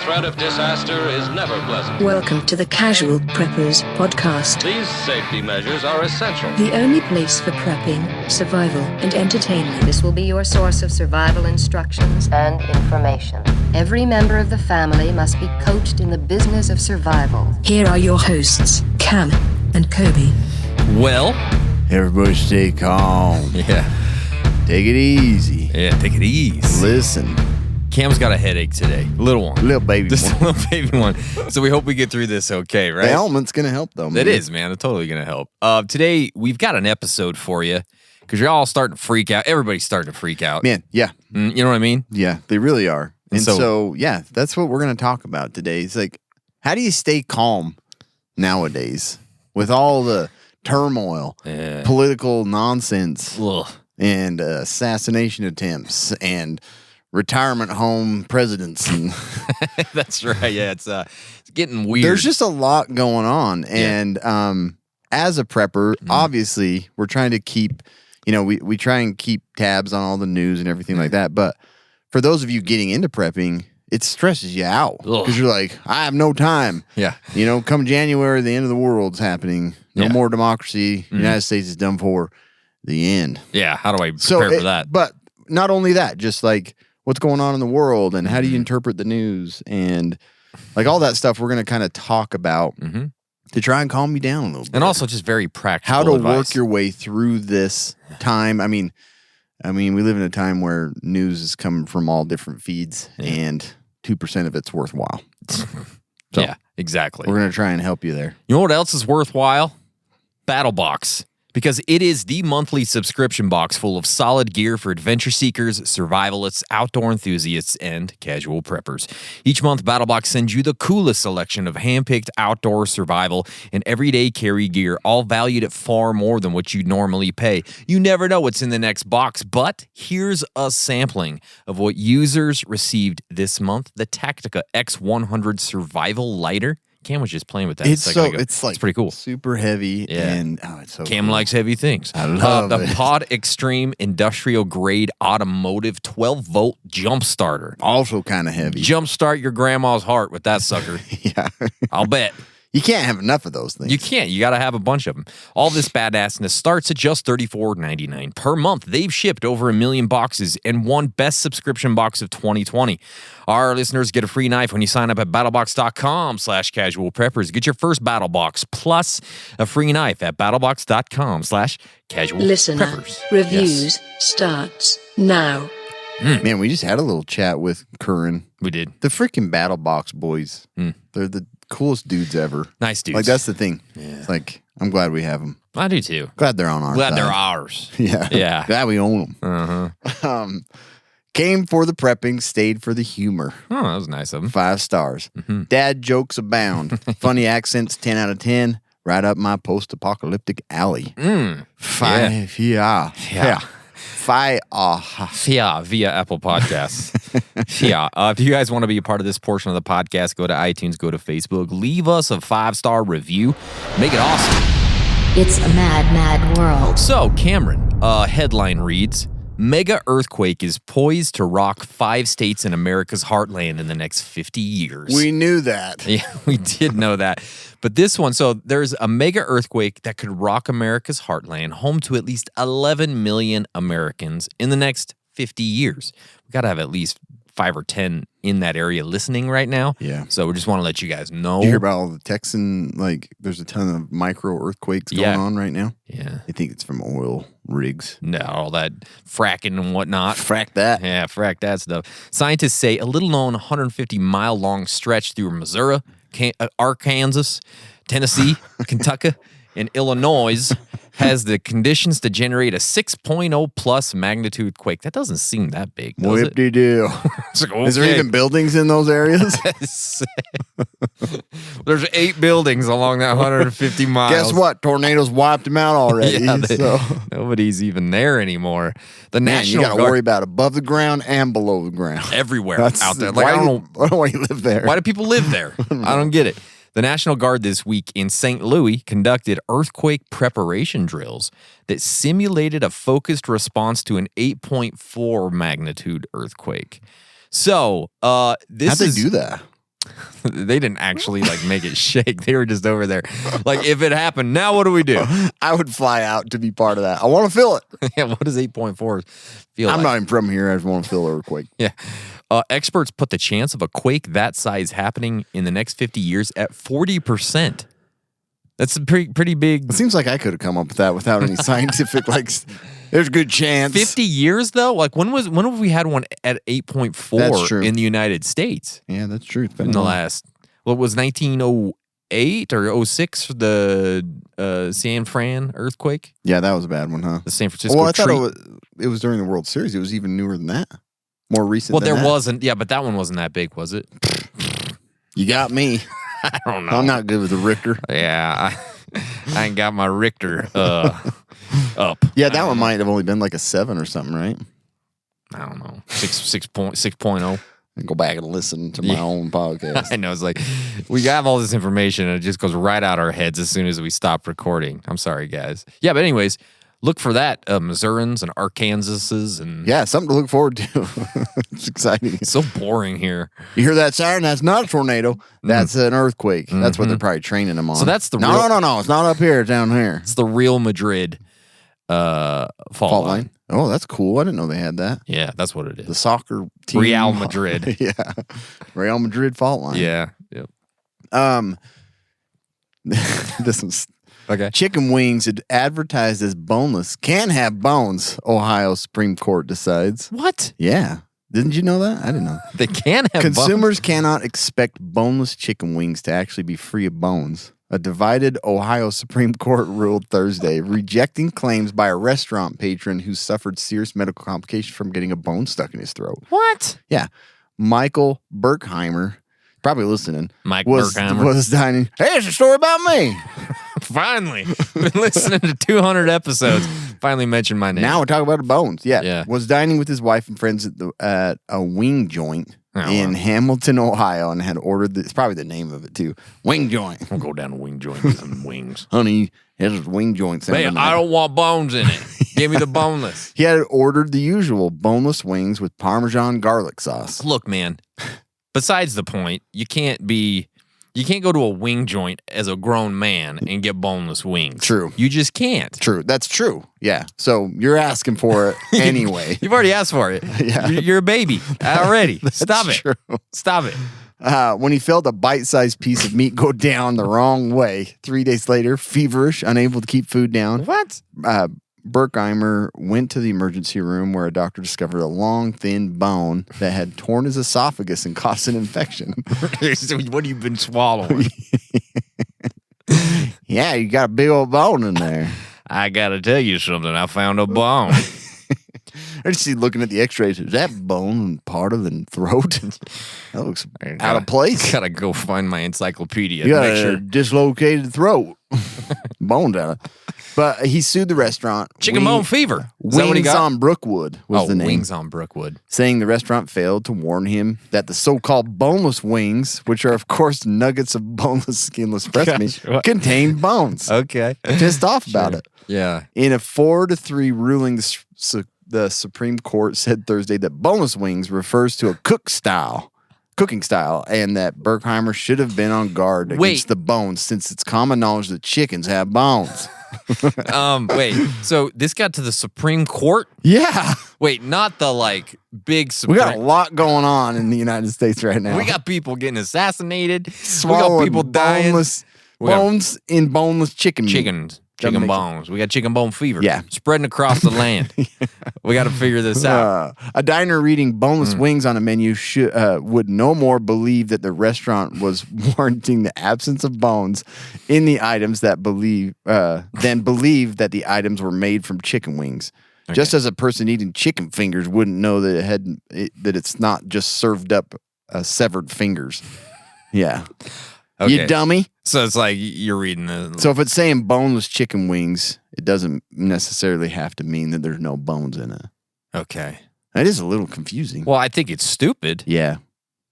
threat of disaster is never pleasant. Welcome to the Casual Preppers podcast. These safety measures are essential. The only place for prepping, survival, and entertainment. This will be your source of survival instructions and information. Every member of the family must be coached in the business of survival. Here are your hosts, Cam and Kobe. Well, everybody stay calm. Yeah. Take it easy. Yeah, take it easy. Listen. Cam's got a headache today. Little one. Little baby Just one. a little baby one. So we hope we get through this okay, right? The helmet's going to help, though, man. It is, man. It's totally going to help. Today, we've got an episode for you because you're all starting to freak out. Everybody's starting to freak out. Man, yeah. You know what I mean? Yeah, they really are. And so- so, yeah, that's what we're going to talk about today. It's like, how do you stay calm nowadays with all the turmoil, political nonsense, Ugh. and assassination attempts, and retirement home presidents? And That's right. Yeah, it's getting weird. there's just a lot going on. And as a prepper, obviously, we're trying to keep, we try and keep tabs on all the news and everything like that. But for those of you getting into prepping, it stresses you out because you're like, I have no time. Yeah. Come January, the end of the world's happening. No more democracy. United States is done for. The end. Yeah. How do I prepare for that? But not only that, just like what's going on in the world and how do you interpret the news and like all that stuff we're going to kind of talk about to try and calm you down a little bit. And also just very practical how to advice. work your way through this time. I mean, we live in a time where news is coming from all different feeds and 2% of it's worthwhile. So yeah, exactly. We're going to try and help you there. You know what else is worthwhile? BattleBox. Because it is the monthly subscription box full of solid gear for adventure seekers, survivalists, outdoor enthusiasts, and casual preppers. Each month, BattleBox sends you the coolest selection of hand-picked outdoor survival and everyday carry gear, all valued at far more than what you'd normally pay. You never know what's in the next box, but here's a sampling of what users received this month. The Tactica X100 Survival Lighter. Cam was just playing with that. It's pretty cool. Super heavy. Yeah. And it's so Cam cool. likes heavy things. I love the it. Pod Extreme Industrial Grade Automotive 12-volt jump starter. Also kind of heavy. Jumpstart your grandma's heart with that sucker. Yeah. I'll bet. You can't have enough of those things. You can't. You got to have a bunch of them. All this badassness starts at just $34.99 per month. They've shipped over 1 million boxes and won Best Subscription Box of 2020. Our listeners get a free knife when you sign up at battlebox.com/casualpreppers. Get your first battle box plus a free knife at battlebox.com/casualpreppers. Listener reviews starts now. Man, we just had a little chat with Curran. We did. The freaking Battle Box boys. They're the coolest dudes ever. Nice dudes. Like, that's the thing. Yeah. It's like, I'm glad we have them. I do too. Glad they're on our Glad side. they're ours. Yeah. Yeah. Glad we own them. Uh-huh. Came for the prepping, stayed for the humor. Oh, that was nice of them. 5 stars. Dad jokes abound. Funny accents, 10 out of 10. Right up my post-apocalyptic alley. 5. Yeah. Via Apple Podcasts. If you guys want to be a part of this portion of the podcast, go to iTunes, go to Facebook, leave us a 5-star review. Make it awesome. It's a mad, mad world. So, Cameron, headline reads, Mega earthquake is poised to rock 5 states in America's heartland in the next 50 years. We knew that. Yeah, we did know that. But this one, so there's a mega earthquake that could rock America's heartland, home to at least 11 million Americans in the next 50 years. We got to have at least 5 or 10 in that area listening right now. Yeah. So we just want to let you guys know. You hear about all the Texan, there's a ton of micro earthquakes going on right now? Yeah. I think it's from oil rigs. No, all that fracking and whatnot. Frack that. Yeah, frack that stuff. Scientists say a little known 150-mile-long stretch through Missouri, Arkansas, Tennessee, Kentucky, and Illinois has the conditions to generate a 6.0 plus magnitude quake. That doesn't seem that big, does it? Whip-de-doo. It's like, Is there okay. even buildings in those areas? There's 8 buildings along that 150 miles. Guess what? Tornadoes wiped them out already. Yeah, so. nobody's even there anymore. The Man, National you got to Guard worry about above the ground and below the ground. everywhere That's out there. why I don't know. I don't know why you live there. Why do people live there? I don't get it. The National Guard this week in St. Louis conducted earthquake preparation drills that simulated a focused response to an 8.4 magnitude earthquake. So, How'd they do that? They didn't actually like make it shake. They were just over there. Like, if it happened, now what do we do? I would fly out to be part of that. I want to feel it. Yeah, what does 8.4 feel like? I'm not even from here. I just want to feel the earthquake. Yeah. Experts put the chance of a quake that size happening in the next 50 years at 40%. That's a pretty big. It seems like I could have come up with that without any scientific, there's a good chance. 50 years, though? Like, when have we had one at 8.4 That's true. in the United States? Yeah, that's true. It's been In the long. last, well, it was 1908 or 06 for the San Fran earthquake? Yeah, that was a bad one, huh? The San Francisco Well, I thought tree. it was during the World Series. It was even newer than that. More recent Well, than there that. wasn't. Yeah, but that one wasn't that big, was it? You got me. I don't know. I'm not good with the Richter. Yeah, I ain't got my Richter up. Yeah, that one might have only been like a 7 or something, right? I don't know. 6.0. And go back and listen to my own podcast. I know. It's like we have all this information and it just goes right out our heads as soon as we stop recording. I'm sorry, guys. Yeah, but anyways, look for that. Missourians and Arkansases and Yeah, something to look forward to. It's exciting. it's so boring here. You hear that siren? That's not a tornado. That's an earthquake. That's what they're probably training them on. So that's the no, real- no. It's not up here. It's down here. It's the real Madrid fault line. Oh, that's cool. I didn't know they had that. Yeah, that's what it The is. soccer team. Real Madrid. Yeah. Real Madrid fault line. Yeah. Yep. This was Okay. chicken wings advertised as boneless can have bones. Ohio Supreme Court decides. What? Yeah. Didn't you know that? I didn't know. They can have Consumers cannot expect boneless chicken wings to actually be free of bones. A divided Ohio Supreme Court ruled Thursday, rejecting claims by a restaurant patron who suffered serious medical complications from getting a bone stuck in his throat. What? Yeah. Michael Berkheimer, probably listening, Mike was Berkheimer. dining. Hey, it's a story about me. Finally. Been listening to 200 episodes. Finally mentioned my name. Now we're talking about the bones. Yeah. Yeah. Was dining with his wife and friends at a wing joint in Hamilton, Ohio, and had ordered, it's probably the name of it too, wing joint. We'll go down to wing joint and get some wings. Honey, here's wing joint. Hey, I don't want bones in it. Give me the boneless. He had ordered the usual boneless wings with Parmesan garlic sauce. Look, man, besides the point, you can't go to a wing joint as a grown man and get boneless wings. True. You just can't. True. That's true. Yeah. So you're asking for it anyway. You've already asked for it. Yeah. You're a baby already. Stop it. true. Stop it. When he felt a bite-sized piece of meat go down the wrong way, 3 days later, feverish, unable to keep food down, What? Berkheimer went to the emergency room where a doctor discovered a long, thin bone that had torn his esophagus and caused an infection. So what have you been swallowing? Yeah, you got a big old bone in there. I got to tell you something. I found a bone. I just see looking at the x-rays. Is that bone part of the throat? That looks out of place. Gotta go find my encyclopedia. You got Make a sure. dislocated throat. Bone down it. But he sued the restaurant. Chicken bone fever. Is that what he Wings got? on Brookwood was the name. Wings on Brookwood. Saying the restaurant failed to warn him that the so-called boneless wings, which are of course nuggets of boneless, skinless breast meat, what? contained bones. Okay. Pissed off about it. Yeah. In a 4-3 ruling, the Supreme Court said Thursday that boneless wings refers to a cooking style, and that Berkheimer should have been on guard against the bones, since it's common knowledge that chickens have bones. Wait. So this got to the Supreme Court? Yeah. Wait, not the big We Supreme. got a lot going on in the United States right now. We got people getting assassinated. swallowing we got people dying. boneless, We got- bones in boneless chicken meat. Chicken makes- bones. We got chicken bone fever. Yeah. Spreading across the land. We got to figure this out. A diner reading boneless wings on a menu would no more believe that the restaurant was warranting the absence of bones in the items than believe that the items were made from chicken wings. Okay. Just as a person eating chicken fingers wouldn't know that that it's not just served up severed fingers. Yeah. Okay. You dummy. So it's like you're reading the. So if it's saying boneless chicken wings, it doesn't necessarily have to mean that there's no bones in it. Okay. That is a little confusing. Well, I think it's stupid. Yeah.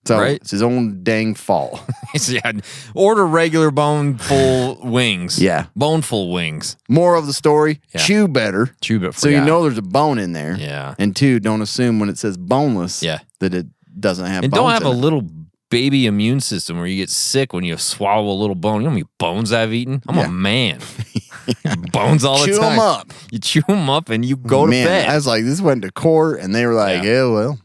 So Right? it's his own dang fault. Yeah. Order regular boneful wings. Yeah. Boneful wings. Moral of the story, Yeah. chew better. Chew it. So you know there's a bone in there. Yeah. And 2, don't assume when it says boneless Yeah. that it doesn't have And bones don't have in a it. little baby immune system where you get sick when you swallow a little bone. You know how many bones I've eaten? I'm a man. Bones all the time. Chew them up. You chew them up and you go to bed. I was like, this went to court, and they were like, yeah well,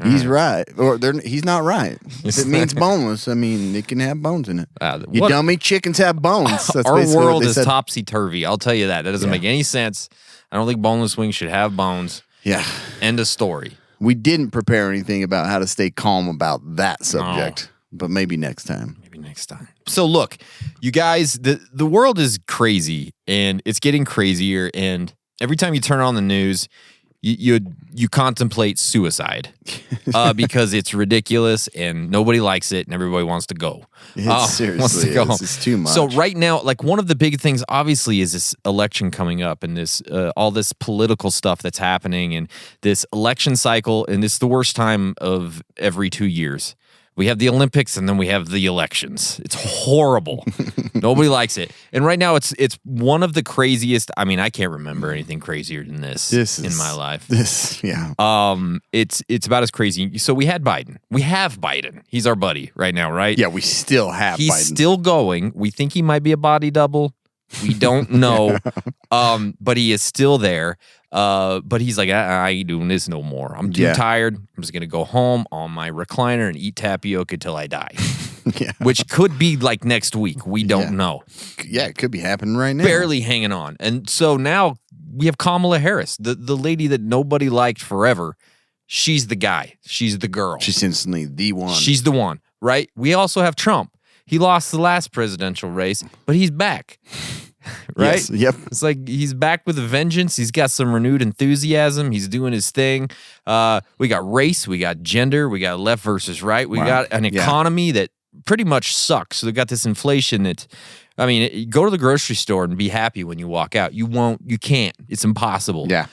he's right. Or he's not right. If it means boneless, I mean, it can have bones in it. You dummy, chickens have bones. That's Our basically world what they is said. topsy-turvy. I'll tell you that. That doesn't make any sense. I don't think boneless wings should have bones. Yeah. End of story. We didn't prepare anything about how to stay calm about that subject, but maybe next time. Maybe next time. So look, you guys, the world is crazy, and it's getting crazier, and every time you turn on the news, you contemplate suicide because it's ridiculous and nobody likes it and everybody wants to go. Seriously, wants to go home. It's too much. So right now, like one of the big things, obviously, is this election coming up and this all this political stuff that's happening and this election cycle, and it's the worst time of every 2 years. We have the Olympics and then we have the elections. It's horrible. Nobody likes it. And right now it's one of the craziest. I mean, I can't remember anything crazier than this in my life. It's about as crazy. So we had Biden. We have Biden. He's our buddy right now, right? Yeah, we still have He's Biden. still going. We think he might be a body double. We don't know. But he is still there. But he's like, I ain't doing this no more. I'm too tired. I'm just going to go home on my recliner and eat tapioca till I die. Which could be like next week. We don't know. Yeah, it could be happening right now. Barely hanging on. And so now we have Kamala Harris, the lady that nobody liked forever. She's the guy. She's the girl. She's instantly the one. She's the one, right? We also have Trump. He lost the last presidential race, but he's back. Right? Yes, yep. It's like he's back with a vengeance. He's got some renewed enthusiasm. He's doing his thing. We got race. We got gender. We got left versus right. We got an economy that pretty much sucks. So we got this inflation that, I mean, go to the grocery store and be happy when you walk out. You won't. You can't. It's impossible. Yeah.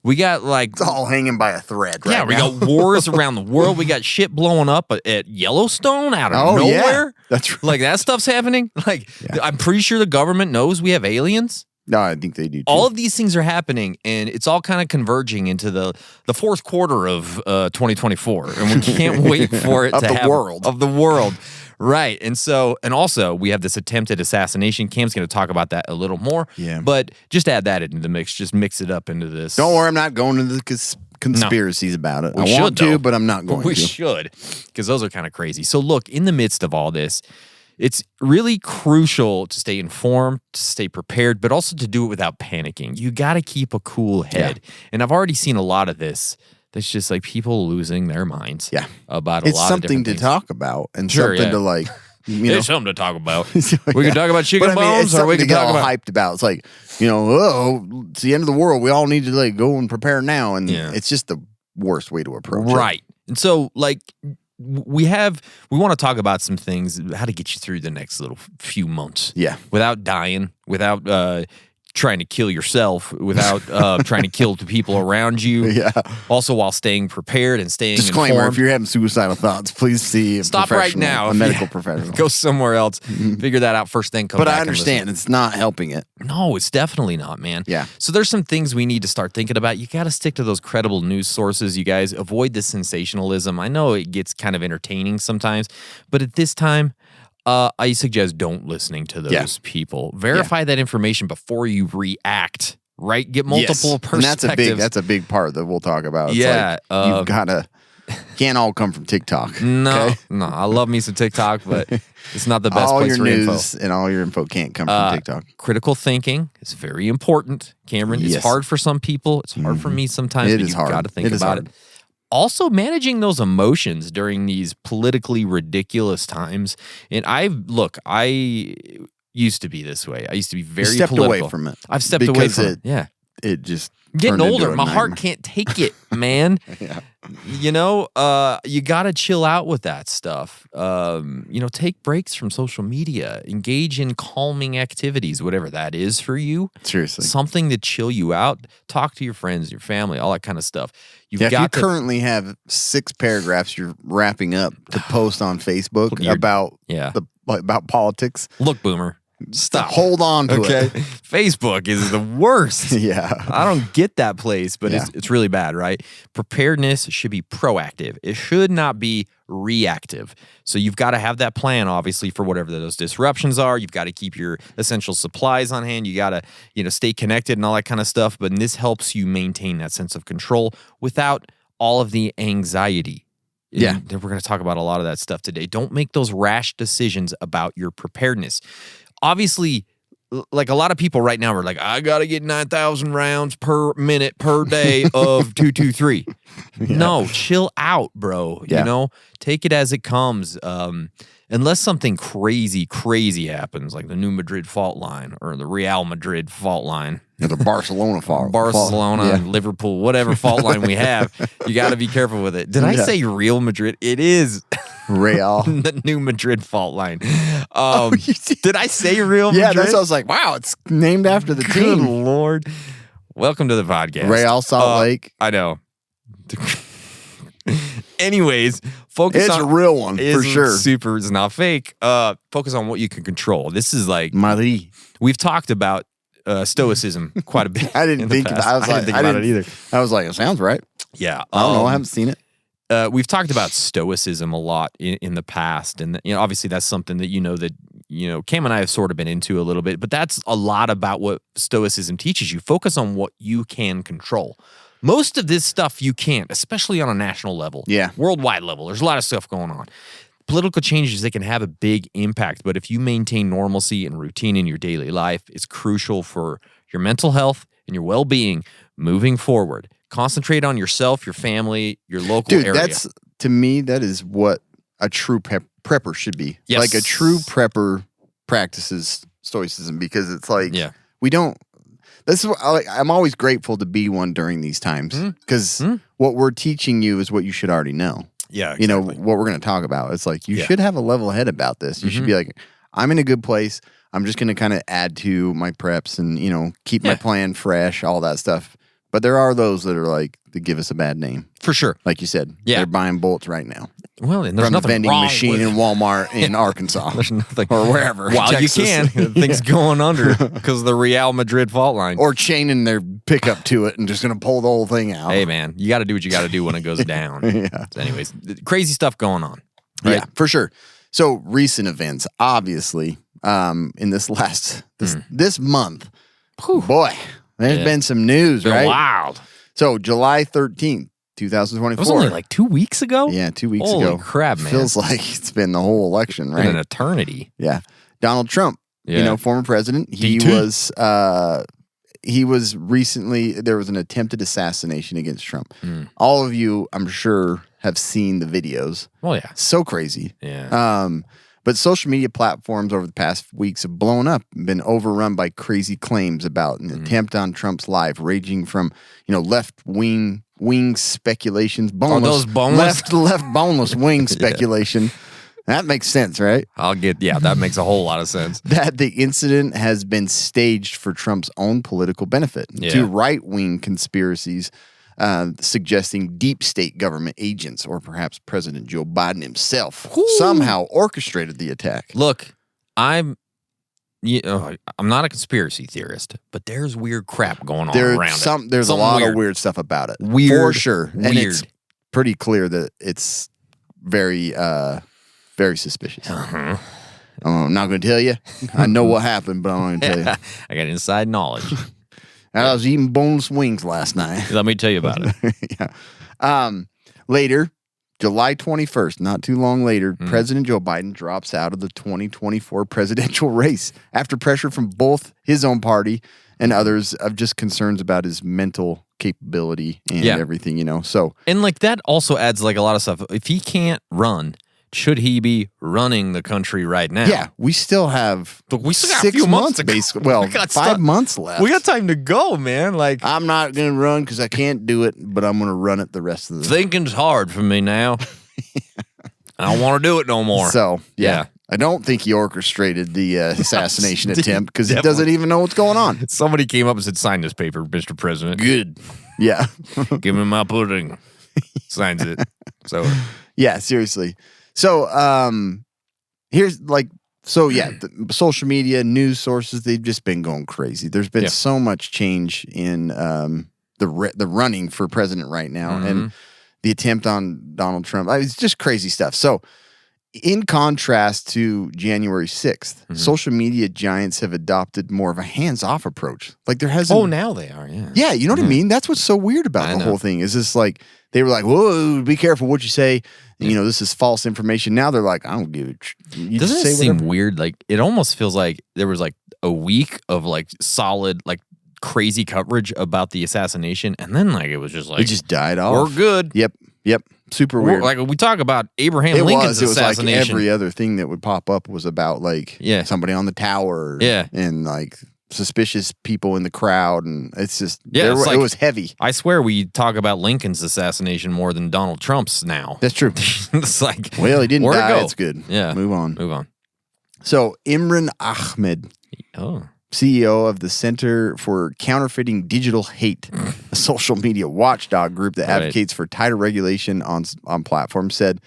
We got like it's all hanging by a thread. Right we now. got wars around the world. We got shit blowing up at Yellowstone out of nowhere. Yeah. That's right. Like that stuff's happening. Like I'm pretty sure the government knows we have aliens. No, I think they do too. All of these things are happening, and it's all kind of converging into the fourth quarter of 2024, and we can't wait for it to happen. Of the world. Right. And so, and also we have this attempted assassination. Cam's going to talk about that a little more. Yeah. But just add that into the mix. Just mix it up into this. Don't worry, I'm not going into the conspiracies about it. We I want should, to, but I'm not going We to. should, because those are kind of crazy. So look, in the midst of all this, it's really crucial to stay informed, to stay prepared, but also to do it without panicking. You got to keep a cool head. Yeah. And I've already seen a lot of this. That's just like people losing their minds about a lot of different things. It's something to talk about and Sure, something to like, There's something to talk about. We can talk about chicken bones, or or we can get talk all about hyped about. It's like, it's the end of the world. We all need to like go and prepare now, and it's just the worst way to approach it. Right. And so, like, we want to talk about some things, how to get you through the next little few months. Yeah. Without dying, without trying to kill yourself, without trying to kill the people around you. Yeah. Also, while staying prepared and staying Disclaimer, informed. if you're having suicidal thoughts, please see a Stop right now. A medical professional. Go somewhere else. Figure that out first, then come back. But I understand it's not helping it. No, it's definitely not, man. Yeah. So there's some things we need to start thinking about. You got to stick to those credible news sources, you guys. Avoid the sensationalism. I know it gets kind of entertaining sometimes, but at this time, I suggest don't listening to those people. Verify that information before you react. Right? Get multiple perspectives. And that's a big part that we'll talk about. It's you've gotta can't all come from TikTok. No, okay? No. I love me some TikTok, but it's not the best all place your for news info. And all your info can't come from TikTok. Critical thinking is very important, Cameron. It's hard for some people. It's hard for me sometimes. But you've got to think about it. Also, managing those emotions during these politically ridiculous times. And I used to be this way. I used to be very stepped political. away from it. I've stepped away from it. Yeah. It just getting older. My heart can't take it, man. You know, you got to chill out with that stuff. Take breaks from social media. Engage in calming activities, whatever that is for you. Seriously. Something to chill you out. Talk to your friends, your family, all that kind of stuff. If you currently have 6 paragraphs you're wrapping up to post on Facebook about politics. Look, Boomer. Stop. Hold on to Okay. it. Facebook is the worst. Yeah. I don't get that place, but Yeah. it's really bad, right? Preparedness should be proactive. It should not be reactive. So you've got to have that plan, obviously, for whatever those disruptions are. You've got to keep your essential supplies on hand. You got to, stay connected and all that kind of stuff. But this helps you maintain that sense of control without all of the anxiety. Yeah. And we're going to talk about a lot of that stuff today. Don't make those rash decisions about your preparedness. Obviously, like a lot of people right now are like, I got to get 9,000 rounds per minute per day of 223. No, chill out, bro. Yeah. Take it as it comes. Unless something crazy happens, like the new Madrid fault line or the Real Madrid fault line. Yeah, the Barcelona fault. Barcelona, Liverpool, whatever fault line we have, you got to be careful with it. Did I say Real Madrid? It is Real. the new Madrid fault line. You did. Did I say Real Madrid? Yeah, that's what I was like, wow, it's named after the Good team. Lord. Welcome to the podcast. Real Salt Lake. I know. Anyways, focus It's on a real one, for It's sure. Super, it's not fake. Focus on what you can control. This is like Madrid. we've talked about Stoicism quite a bit. I didn't in the think past. about it. I didn't think about it either. I was like, it sounds right. Yeah, I don't know. I haven't seen it. We've talked about Stoicism a lot in the past, and obviously that's something that Cam and I have sort of been into a little bit, but that's a lot about what Stoicism teaches you. Focus on what you can control. Most of this stuff you can't, especially on a national level, worldwide level. There's a lot of stuff going on. Political changes, they can have a big impact, but if you maintain normalcy and routine in your daily life, it's crucial for your mental health and your well-being moving forward. Concentrate on yourself, your family, your local area. That's, to me, that is what a true prepper should be. Yes. Like a true prepper practices Stoicism, because it's like, we don't. This is what I'm always grateful to be one during these times, because what we're teaching you is what you should already know. Yeah, exactly. What we're going to talk about. It's like, you should have a level head about this. You should be like, I'm in a good place. I'm just going to kind of add to my preps and, keep my plan fresh, all that stuff. But there are those that are like, that give us a bad name. For sure. Like you said. Yeah. They're buying bullets right now. Well, and there's from the nothing vending wrong machine with in Walmart in Arkansas. There's nothing. Or wherever. While you Texas. can, things going under because of the Real Madrid fault line. Or chaining their pickup to it and just going to pull the whole thing out. Hey, man, you got to do what you got to do when it goes down. So anyways, crazy stuff going on. Right? Yeah, for sure. So recent events, obviously, in this this month, boy, there's been some news, Been right? wild. So July 13th, 2024. It was only like 2 weeks ago? Yeah, 2 weeks Holy ago. crap, man. Feels like it's been the whole election, In right? an eternity. Yeah. Donald Trump, former president, he DT. was recently, there was an attempted assassination against Trump. All of you, I'm sure, have seen the videos. Oh, yeah. So crazy. Yeah. But social media platforms over the past weeks have blown up and been overrun by crazy claims about an attempt on Trump's life, ranging from, left wing speculations, boneless, those boneless? left boneless wing speculation. That makes sense, right? That makes a whole lot of sense. That the incident has been staged for Trump's own political benefit. Yeah. To right-wing conspiracies suggesting deep state government agents or perhaps President Joe Biden himself somehow orchestrated the attack. Look, I'm not a conspiracy theorist, but there's weird crap going on around it. There's a lot of weird stuff about it. For sure. And it's pretty clear that it's very, very suspicious. I'm not going to tell you. I know what happened, but I'm not going to tell you. I got inside knowledge. I was eating boneless wings last night. Let me tell you about it. Later, July 21st, not too long later, President Joe Biden drops out of the 2024 presidential race after pressure from both his own party and others of just concerns about his mental capability and everything, So, and like that also adds like a lot of stuff. If he can't run, should he be running the country right now? yeah, we still have got a 6 few months to go. basically. Well, We got 5 months left. We got time to go, man. Like I'm not going to run because I can't do it, but I'm going to run it the rest of the thinking's hard for me now. I don't want to do it no more. So, yeah. I don't think he orchestrated the assassination attempt because he doesn't even know what's going on. Somebody came up and said, "Sign this paper, Mr. President." Good. Yeah. Give me my pudding. Signs it. So yeah, seriously. So, here's like So yeah, the social media, news sources, they've just been going crazy. There's been so much change in the running for president right now, and the attempt on Donald Trump. It's just crazy stuff. So in contrast to January 6th, social media giants have adopted more of a hands-off approach. Like there hasn't. Oh, now they are. Yeah. Yeah, you know what I mean? That's what's so weird about the whole thing. Is this like they were like, "Whoa, be careful what you say." You know, this is false information. Now they're like, I don't give it. You Doesn't just it say seem whatever. weird? Like it almost feels like there was like a week of like solid, like crazy coverage about the assassination, and then like it was just like It just died off. we're good. Yep. Super weird. Like we talk about Abraham Lincoln's It was like assassination. every other thing that would pop up was about like somebody on the tower. Yeah. And like suspicious people in the crowd, and it's just it's like- it was heavy. I swear we talk about Lincoln's assassination more than Donald Trump's now. That's true. It's like, Well, he didn't where to die. go? It's good. Yeah. Move on. Move on. So Imran Ahmed, Oh. CEO of the Center for Counterfeiting Digital Hate, a social media watchdog group that Right. advocates for tighter regulation on platforms, said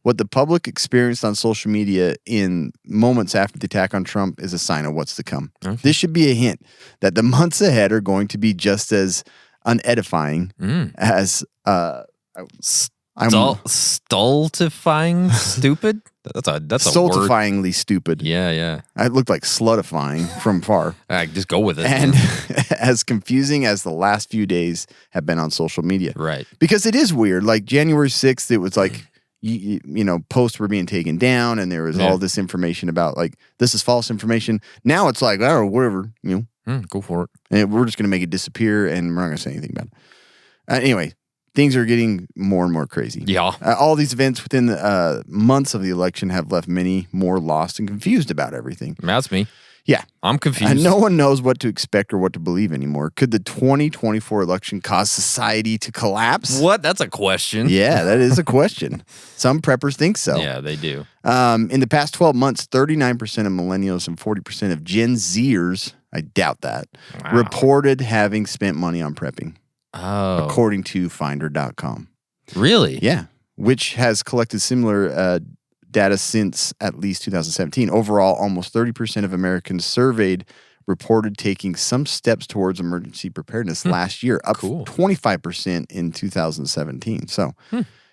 what the public experienced on social media in moments after the attack on Trump is a sign of what's to come. Okay. This should be a hint that the months ahead are going to be just as unedifying as Stultifying stupid? That's a word. stultifyingly stupid. Yeah. It looked like slutifying from far. Just go with it. And as confusing as the last few days have been on social media. Right. Because it is weird. Like January 6th, it was like, you know, posts were being taken down and there was all this information about like, this is false information. Now it's like, I don't know, whatever, you know. Go for it. And we're just going to make it disappear and we're not going to say anything about it. Anyway, things are getting more and more crazy. Yeah. All these events within the months of the election have left many more lost and confused about everything. That's me. Yeah. I'm confused. And no one knows what to expect or what to believe anymore. Could the 2024 election cause society to collapse? What? That's a question. Yeah, that is a question. Some preppers think so. Yeah, they do. In the past 12 months, 39% of millennials and 40% of Gen Zers, I doubt that, reported having spent money on prepping, Oh. according to Finder.com. Really? Yeah, which has collected similar data since at least 2017. Overall, almost 30% of Americans surveyed reported taking some steps towards emergency preparedness last year, up 25% in 2017. So,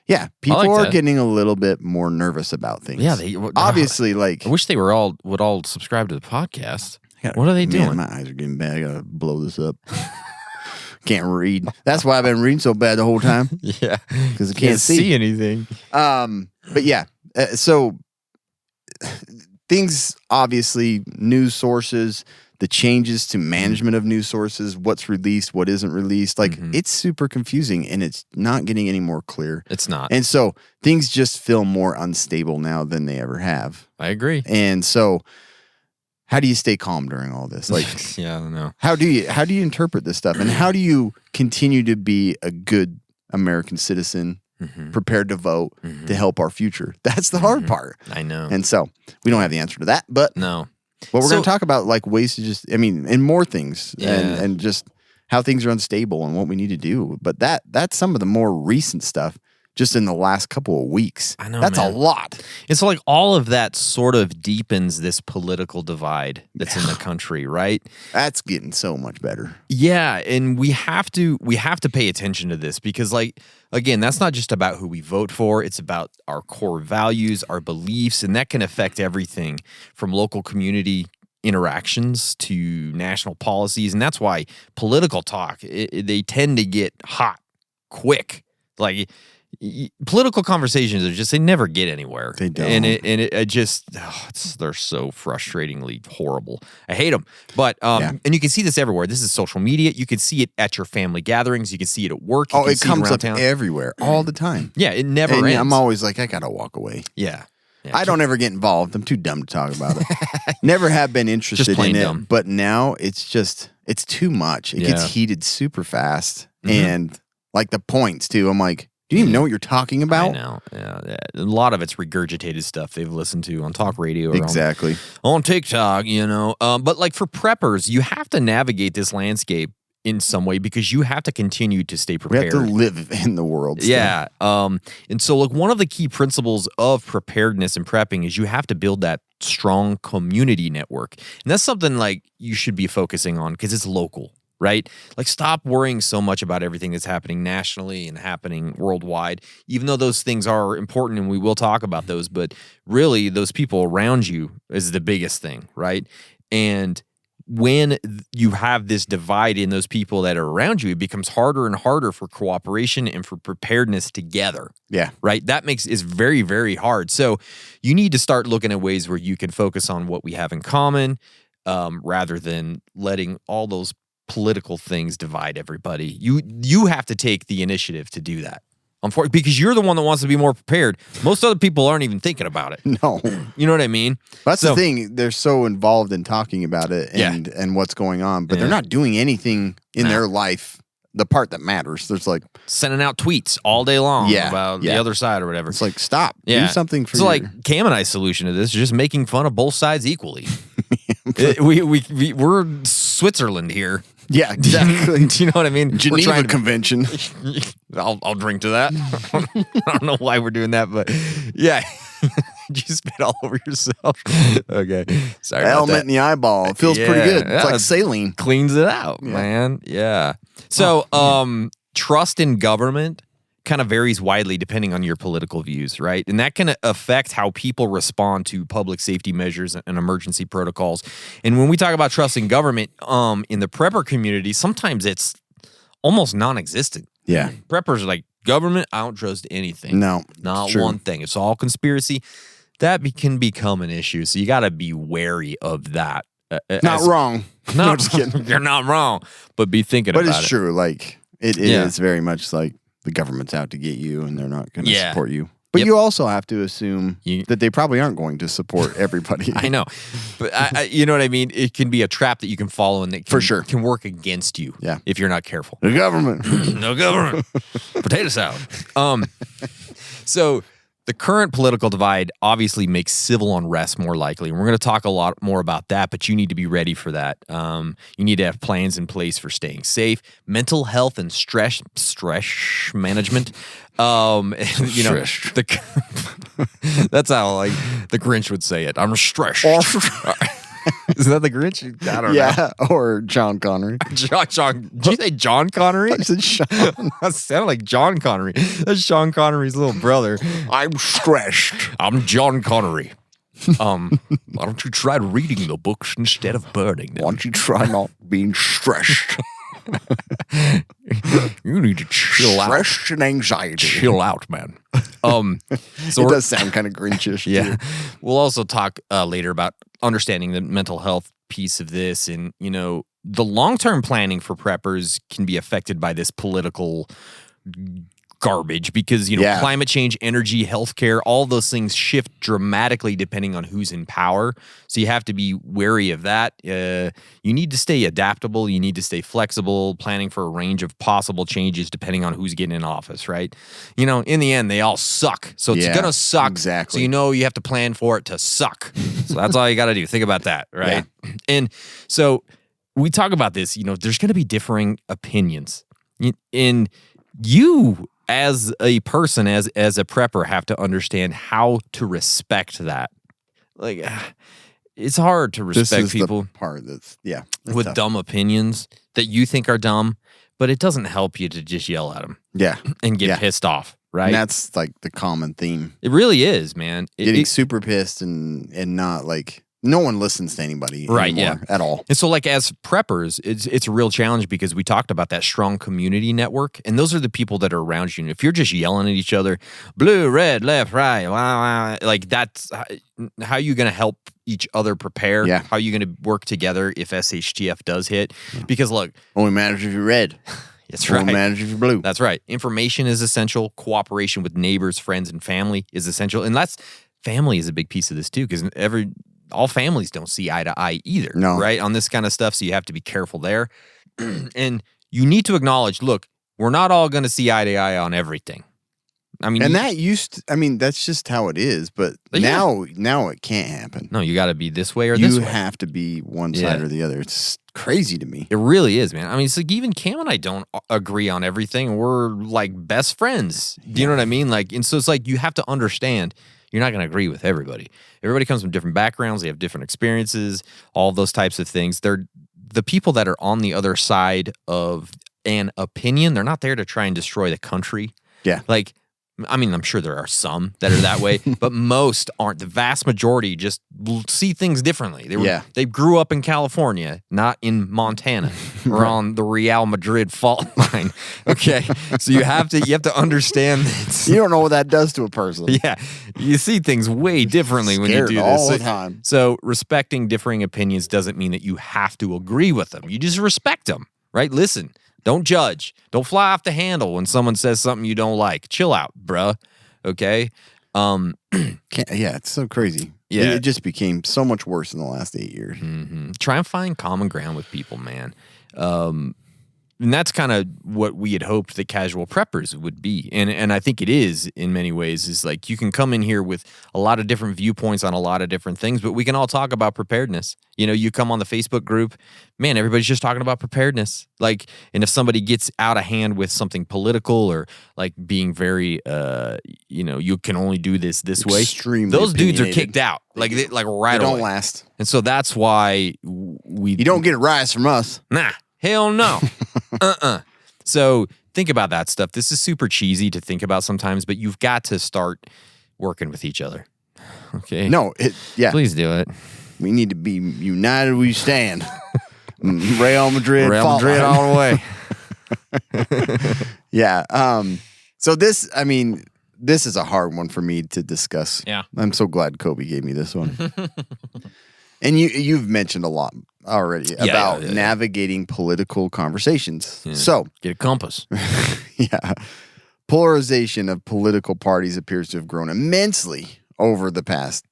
yeah, people are that. getting a little bit more nervous about things. Yeah, they obviously like. I wish they would all subscribe to the podcast. What are they doing? Man, my eyes are getting bad. I gotta blow this up. Can't read. That's why I've been reading so bad the whole time. Yeah, because I can't see anything. But yeah, so things, obviously, news sources, the changes to management of news sources, what's released, what isn't released, like it's super confusing and it's not getting any more clear. It's not. And so things just feel more unstable now than they ever have. I agree. And so how do you stay calm during all this? Like, yeah, I don't know. how do you interpret this stuff? And how do you continue to be a good American citizen, prepared to vote to help our future? That's the hard part. I know. And so we don't have the answer to that, but No. we're So- going to talk about like ways to just, and more things and just how things are unstable and what we need to do. But that's some of the more recent stuff just in the last couple of weeks. I know, That's man. a lot. And so like all of that sort of deepens this political divide that's in the country, right? That's getting so much better. Yeah, and we have to pay attention to this because like again, that's not just about who we vote for, it's about our core values, our beliefs, and that can affect everything from local community interactions to national policies, and that's why political talk they tend to get hot quick. Like political conversations are just they never get anywhere. They don't. And it just they're so frustratingly horrible. I hate them. But and you can see this everywhere. This is social media. You can see it at your family gatherings. You can see it at work. You Oh, can it see comes around up town. everywhere all the time. Yeah, it never And ends. I'm always like, I got to walk away. yeah. I don't ever get involved. I'm too dumb to talk about it. Never have been interested plain in it. dumb. But now it's too much. It gets Yeah. heated super fast. And like the points too. I'm like, do you even know what you're talking about? I know. Yeah. A lot of it's regurgitated stuff they've listened to on talk radio or Exactly. on TikTok, you know. But like for preppers, you have to navigate this landscape in some way because you have to continue to stay We prepared. have to live in the world. Still. Yeah. And so like one of the key principles of preparedness and prepping is you have to build that strong community network. And that's something like you should be focusing on because it's local, right? Like stop worrying so much about everything that's happening nationally and happening worldwide, even though those things are important and we will talk about those, but really those people around you is the biggest thing, right? And when you have this divide in those people that are around you, it becomes harder and harder for cooperation and for preparedness together. Yeah. Right? That is very, very hard. So you need to start looking at ways where you can focus on what we have in common rather than letting all those political things divide everybody. You have to take the initiative to do that. Because you're the one that wants to be more prepared. Most other people aren't even thinking about it. No. You know what I mean? That's the thing. They're so involved in talking about it and what's going on, but they're not doing anything in their life, the part that matters. There's like sending out tweets all day long about the Yeah. other side or whatever. It's like, stop. Do something for So like Cam and I's solution to this is just making fun of both sides equally. We're Switzerland here. Yeah, exactly. Do you know what I mean? Geneva Convention. I'll drink to that. I don't know why we're doing that, but yeah. Did you spit all over yourself? Okay. Sorry about Element that. in the eyeball. It feels pretty good. It's like saline. Cleans it out, man. Yeah. So, trust in government kind of varies widely depending on your political views, right? And that can affect how people respond to public safety measures and emergency protocols. And when we talk about trust in government, in the prepper community, sometimes it's almost non-existent. Yeah. Preppers are like, government, I don't trust anything. No. Not one thing. It's all conspiracy. That can become an issue. So you got to be wary of that. Not wrong. No, just kidding. You're not wrong, but be thinking about it. But it's true. Like, it is very much like the government's out to get you and they're not going to support you. But you also have to assume that they probably aren't going to support everybody. I know. But I, you know what I mean? It can be a trap that you can follow and that can work against you if you're not careful. The government. No government. Potato salad. So the current political divide obviously makes civil unrest more likely. And we're going to talk a lot more about that, but you need to be ready for that. You need to have plans in place for staying safe, mental health and stress management. You know, that's how like the Grinch would say it. I'm stressed. Is that the Grinch? I don't know. Or John Connery. John. Did you say John Connery? I said Sean. That sounded like John Connery. That's Sean Connery's little brother. I'm stressed. I'm John Connery. Why don't you try reading the books instead of burning them? Why don't you try not being stressed? You need to chill out. Stress and anxiety. Chill out, man. So it does sound kind of Grinchish. Yeah. Too. We'll also talk later about understanding the mental health piece of this. And, you know, the long-term planning for preppers can be affected by this political garbage because, you know, climate change, energy, healthcare, all those things shift dramatically depending on who's in power. So you have to be wary of that. You need to stay adaptable. You need to stay flexible, planning for a range of possible changes depending on who's getting in office, right? You know, in the end, they all suck. So it's going to suck. Exactly. So you know you have to plan for it to suck. So that's all you got to do. Think about that, right? Yeah. And so we talk about this, you know, there's going to be differing opinions. And you as a person, as a prepper, have to understand how to respect that. Like, it's hard to respect people. The part that's with tough. Dumb opinions that you think are dumb, but it doesn't help you to just yell at them. Yeah, and get pissed off. Right, and that's like the common theme. It really is, man. Getting super pissed and not like. No one listens to anybody anymore, at all. And so, like, as preppers, it's a real challenge because we talked about that strong community network, and those are the people that are around you. And if you're just yelling at each other, blue, red, left, right, like that's how you going to help each other prepare? Yeah. How are you going to work together if SHTF does hit? Because, look. Only matters if you're red. That's right. Only matters if you're blue. That's right. Information is essential. Cooperation with neighbors, friends, and family is essential. And family is a big piece of this, too, because all families don't see eye to eye either, right? On this kind of stuff, so you have to be careful there. And you need to acknowledge, look, we're not all going to see eye to eye on everything. I mean, And that that's just how it is. But now it can't happen. No, you got to be this way or this way. You have to be one side or the other. It's crazy to me. It really is, man. I mean, it's like even Cam and I don't agree on everything. We're like best friends. Do you know what I mean? Like, and so it's like you have to understand you're not going to agree with everybody. Everybody comes from different backgrounds. They have different experiences, all those types of things. They're the people that are on the other side of an opinion. They're not there to try and destroy the country. Yeah. Like, I mean, I'm sure there are some that are that way, but most aren't. The vast majority just see things differently. They grew up in California, not in Montana or on the Real Madrid fault line. Okay, so you have to understand that. You don't know what that does to a person. Yeah, you see things way differently when you do this all the time. So respecting differing opinions doesn't mean that you have to agree with them. You just respect them, right? Listen. Don't judge. Don't fly off the handle when someone says something you don't like. Chill out, bruh. Okay? It's so crazy. Yeah. It just became so much worse in the last 8 years. Mm-hmm. Try and find common ground with people, man. And that's kind of what we had hoped that casual preppers would be. And I think it is in many ways, is like you can come in here with a lot of different viewpoints on a lot of different things, but we can all talk about preparedness. You know, you come on the Facebook group, man, everybody's just talking about preparedness. Like, and if somebody gets out of hand with something political or like being very, you can only do this way. Extremely those dudes are opinionated. kicked out. Like right They away. don't last. And so that's why You don't get a rise from us. Nah, hell no. So think about that stuff. This is super cheesy to think about sometimes, but you've got to start working with each other. Okay? No, Please do it. We need to be united. We stand. Real Madrid. Real Madrid all the way. Yeah. So this is a hard one for me to discuss. Yeah. I'm so glad Kobe gave me this one. And you've mentioned a lot already about navigating political conversations. Yeah. So get a compass. Yeah. Polarization of political parties appears to have grown immensely over the past,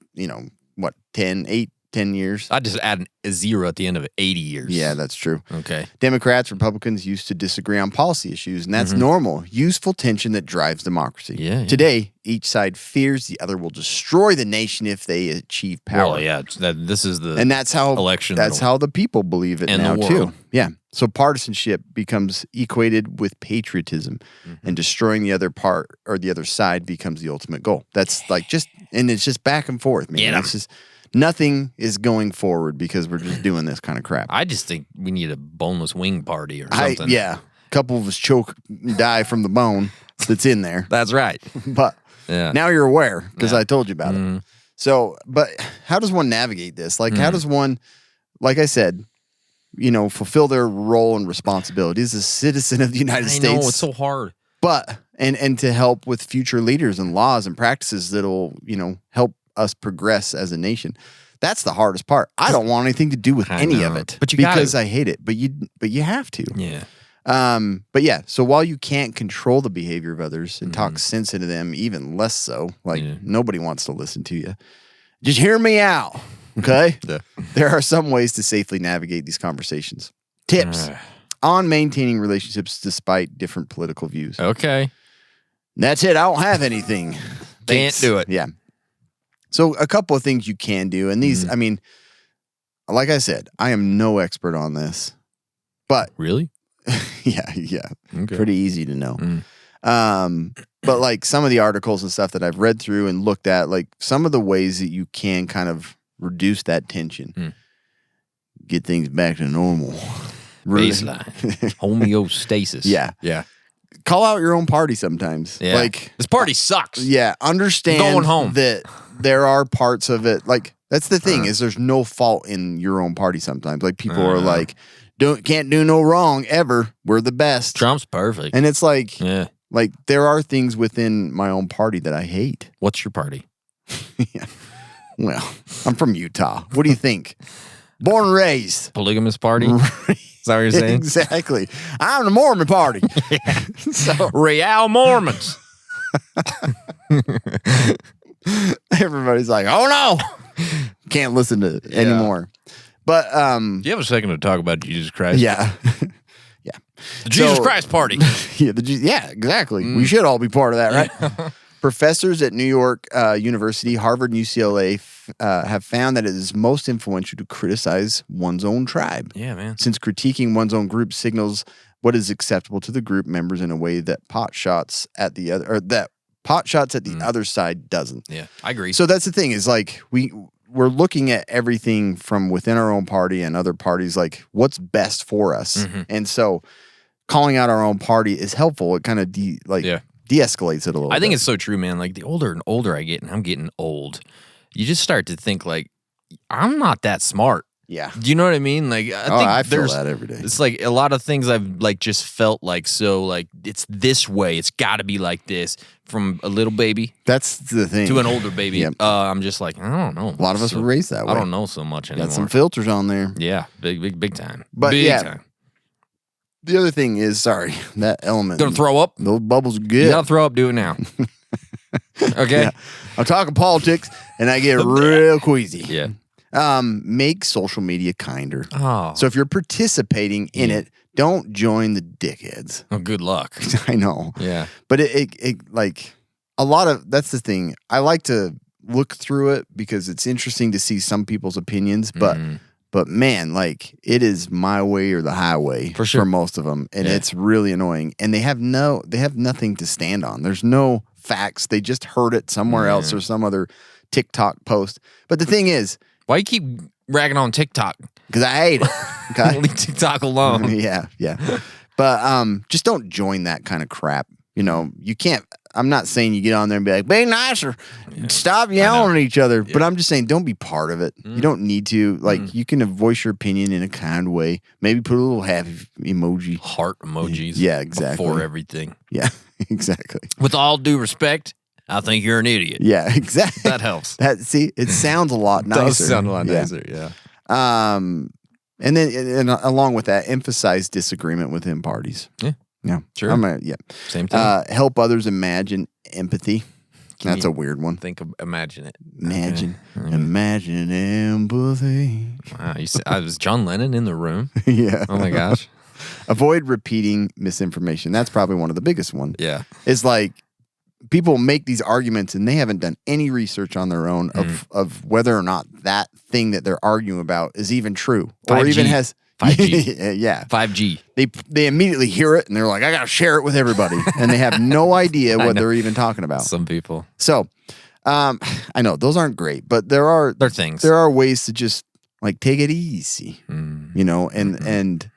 10 years. I just add a zero at the end of it. 80 years. Yeah, that's true. Okay. Democrats, Republicans used to disagree on policy issues, and that's normal, useful tension that drives democracy. Yeah. Today, each side fears the other will destroy the nation if they achieve power. Well, yeah, this is the and that's how election. That's how the people believe it and now the too. world. Yeah. So partisanship becomes equated with patriotism, and destroying the other part or the other side becomes the ultimate goal. That's like it's just back and forth, man. It's just nothing is going forward because we're just doing this kind of crap. I just think we need a boneless wing party or something. A couple of us choke and die from the bone that's in there. That's right. But now you're aware because I told you about it. So, but how does one navigate this? Like, how does one, like I said, fulfill their role and responsibility as a citizen of the United States? I know, it's so hard. But, and to help with future leaders and laws and practices that'll, help us progress as a nation. That's the hardest part. I don't want anything to do with any of it, but because I hate it. But you have to. Yeah. But yeah. So while you can't control the behavior of others and talk sense into them, even less so, like nobody wants to listen to you. Just hear me out, okay? There are some ways to safely navigate these conversations. Tips on maintaining relationships despite different political views. Okay. That's it. I don't have anything. Can't do it. Yeah. So a couple of things you can do, and these, like I said, I am no expert on this, but really, yeah, okay. Pretty easy to know. But like some of the articles and stuff that I've read through and looked at, like some of the ways that you can kind of reduce that tension, get things back to normal, baseline, homeostasis. Yeah. Call out your own party sometimes. Yeah. Like this party sucks. Yeah. Understand going home. that there are parts of it. Like that's the thing is there's no fault in your own party sometimes. Like people are like, can't do no wrong ever. We're the best. Trump's perfect. And it's like, like there are things within my own party that I hate. What's your party? Yeah. Well, I'm from Utah. What do you think? Born and raised. Polygamous party? Is that what you're saying? Exactly. I'm the Mormon Party. So Real Mormons. Everybody's like, oh no. Can't listen to it anymore. But do you have a second to talk about Jesus Christ? Yeah. The Jesus Christ party. Yeah, exactly. We should all be part of that, right? Professors at New York University, Harvard, and UCLA have found that it is most influential to criticize one's own tribe. Yeah, man. Since critiquing one's own group signals what is acceptable to the group members in a way that pot shots at the other side doesn't. Yeah, I agree. So that's the thing is like we're looking at everything from within our own party and other parties, like what's best for us. And so calling out our own party is helpful. It kind of de-escalates it a little I think bit. it's so true, man. Like the older and older I get, and I'm getting old, you just start to think like, I'm not that smart. Yeah. Do you know what I mean? Like, I feel that every day. It's like a lot of things I've like just felt like, so like it's this way. It's got to be like this from a little baby. That's the thing. To an older baby. Yep. I'm just like, I don't know. A lot of us were raised that way. I don't know so much anymore. Got some filters on there. Yeah. Big time. But big yeah. time. The other thing is, that element. Gonna throw up? Those bubbles are good. You gotta throw up, do it now. Okay? Yeah. I'm talking politics, and I get real queasy. Yeah. Make social media kinder. Oh. So if you're participating in it, don't join the dickheads. Oh, good luck. I know. Yeah. But it like a lot of, that's the thing. I like to look through it because it's interesting to see some people's opinions, but man, like it is my way or the highway for sure for most of them. And it's really annoying. And they have nothing to stand on. There's no facts. They just heard it somewhere else or some other TikTok post. But the thing is, why you keep ragging on TikTok? because I hate it. Okay. Leave TikTok alone. yeah. But just don't join that kind of crap. You know, you can't. I'm not saying you get on there and be like, be nicer, stop yelling at each other. But I'm just saying, don't be part of it. You don't need to. Like, you can voice your opinion in a kind way. Maybe put a little happy emoji. Heart emojis. Yeah, exactly. Before everything. Yeah, exactly. With all due respect, I think you're an idiot. Yeah, exactly. That helps. See, it sounds a lot nicer. It does sound a lot nicer, yeah. And then along with that, emphasize disagreement within parties. Yeah, sure. Same thing. Help others imagine empathy. That's a weird one. Imagine it. Imagine empathy. Wow, I was John Lennon in the room. Yeah. Oh my gosh. Avoid repeating misinformation. That's probably one of the biggest ones. Yeah. It's like people make these arguments and they haven't done any research on their own of whether or not that thing that they're arguing about is even true 5G. or even has 5G. Yeah. 5G. They immediately hear it and they're like, I got to share it with everybody. And they have no idea what they're even talking about. Some people. So, I know those aren't great, but they're things. There are ways to just like take it easy, you know, and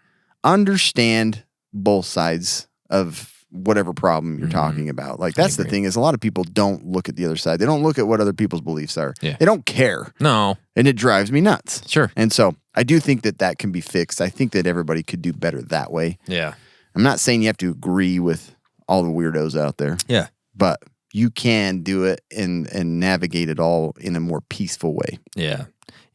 understand both sides of whatever problem you're talking about. Like that's the thing is a lot of people don't look at the other side. They don't look at what other people's beliefs are. Yeah. They don't care. No. And it drives me nuts. Sure. And so I do think that can be fixed. I think that everybody could do better that way. Yeah. I'm not saying you have to agree with all the weirdos out there. Yeah. But you can do it and navigate it all in a more peaceful way. Yeah.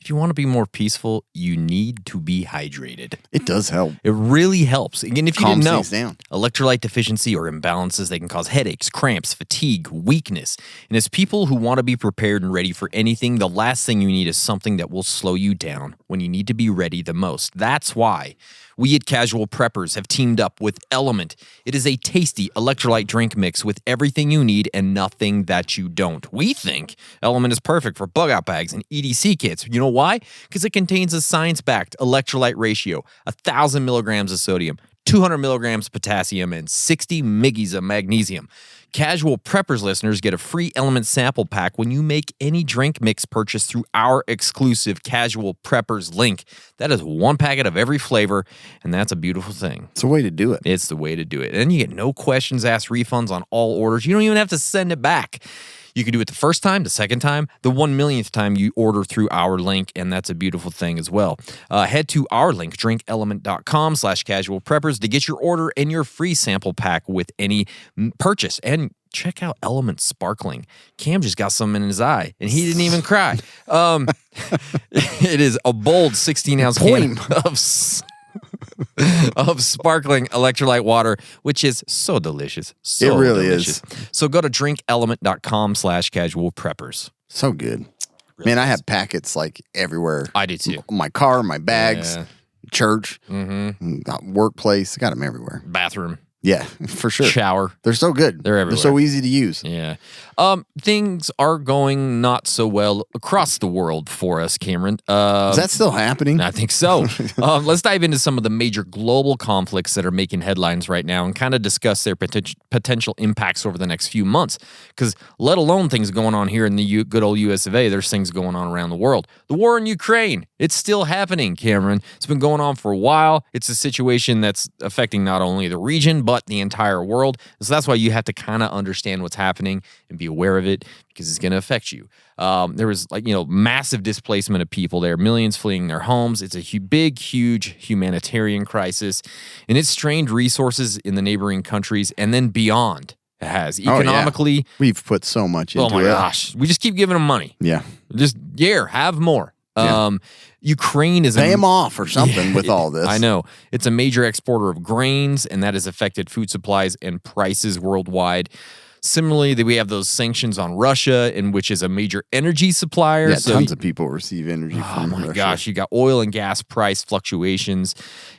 If you want to be more peaceful, you need to be hydrated. It does help. It really helps. Again, if you Calms didn't know, things down. Electrolyte deficiency or imbalances, they can cause headaches, cramps, fatigue, weakness. And as people who want to be prepared and ready for anything, the last thing you need is something that will slow you down when you need to be ready the most. That's why we at Casual Preppers have teamed up with Element. It is a tasty electrolyte drink mix with everything you need and nothing that you don't. We think Element is perfect for bug out bags and EDC kits. You know why? Because it contains a science-backed electrolyte ratio, 1,000 milligrams of sodium, 200 milligrams of potassium, and 60 mgs of magnesium. Casual Preppers listeners get a free Element sample pack when you make any drink mix purchase through our exclusive Casual Preppers link. That is one packet of every flavor, and that's a beautiful thing. It's a way to do it. It's the way to do it. And you get no questions asked refunds on all orders. You don't even have to send it back. You can do it the first time, the second time, the 1,000,000th time you order through our link, and that's a beautiful thing as well. Head to our link, drinkelement.com/casualpreppers to get your order and your free sample pack with any purchase. And check out Element Sparkling. Cam just got some in his eye, and he didn't even cry. It is a bold 16-ounce can of sparkling electrolyte water, which is so delicious. So It really delicious. So go to drinkelement.com/casualpreppers. So good. Man, I have packets like everywhere. I do too. My car, my bags, church, workplace. I got them everywhere. Bathroom. Yeah, for sure. Shower. They're so good. They're everywhere. They're so easy to use. Yeah. Things are going not so well across the world for us, Cameron. Is that still happening? I think so. Let's dive into some of the major global conflicts that are making headlines right now and kind of discuss their potential impacts over the next few months. Because let alone things going on here in the good old US of A, there's things going on around the world. The war in Ukraine, it's still happening, Cameron. It's been going on for a while. It's a situation that's affecting not only the region, but the entire world. So that's why you have to kind of understand what's happening and be aware of it because it's going to affect you. There was massive displacement of people there, millions fleeing their homes. It's a big, huge humanitarian crisis, and it's strained resources in the neighboring countries and then beyond. It has economically. We've put so much into it. Oh my gosh, we just keep giving them money. Yeah, have more. Yeah. Ukraine is pay them off or something with all this. I know. It's a major exporter of grains, and that has affected food supplies and prices worldwide. Similarly, we have those sanctions on Russia, which is a major energy supplier. Yeah, tons of people receive energy from Russia. Oh my gosh, you got oil and gas price fluctuations.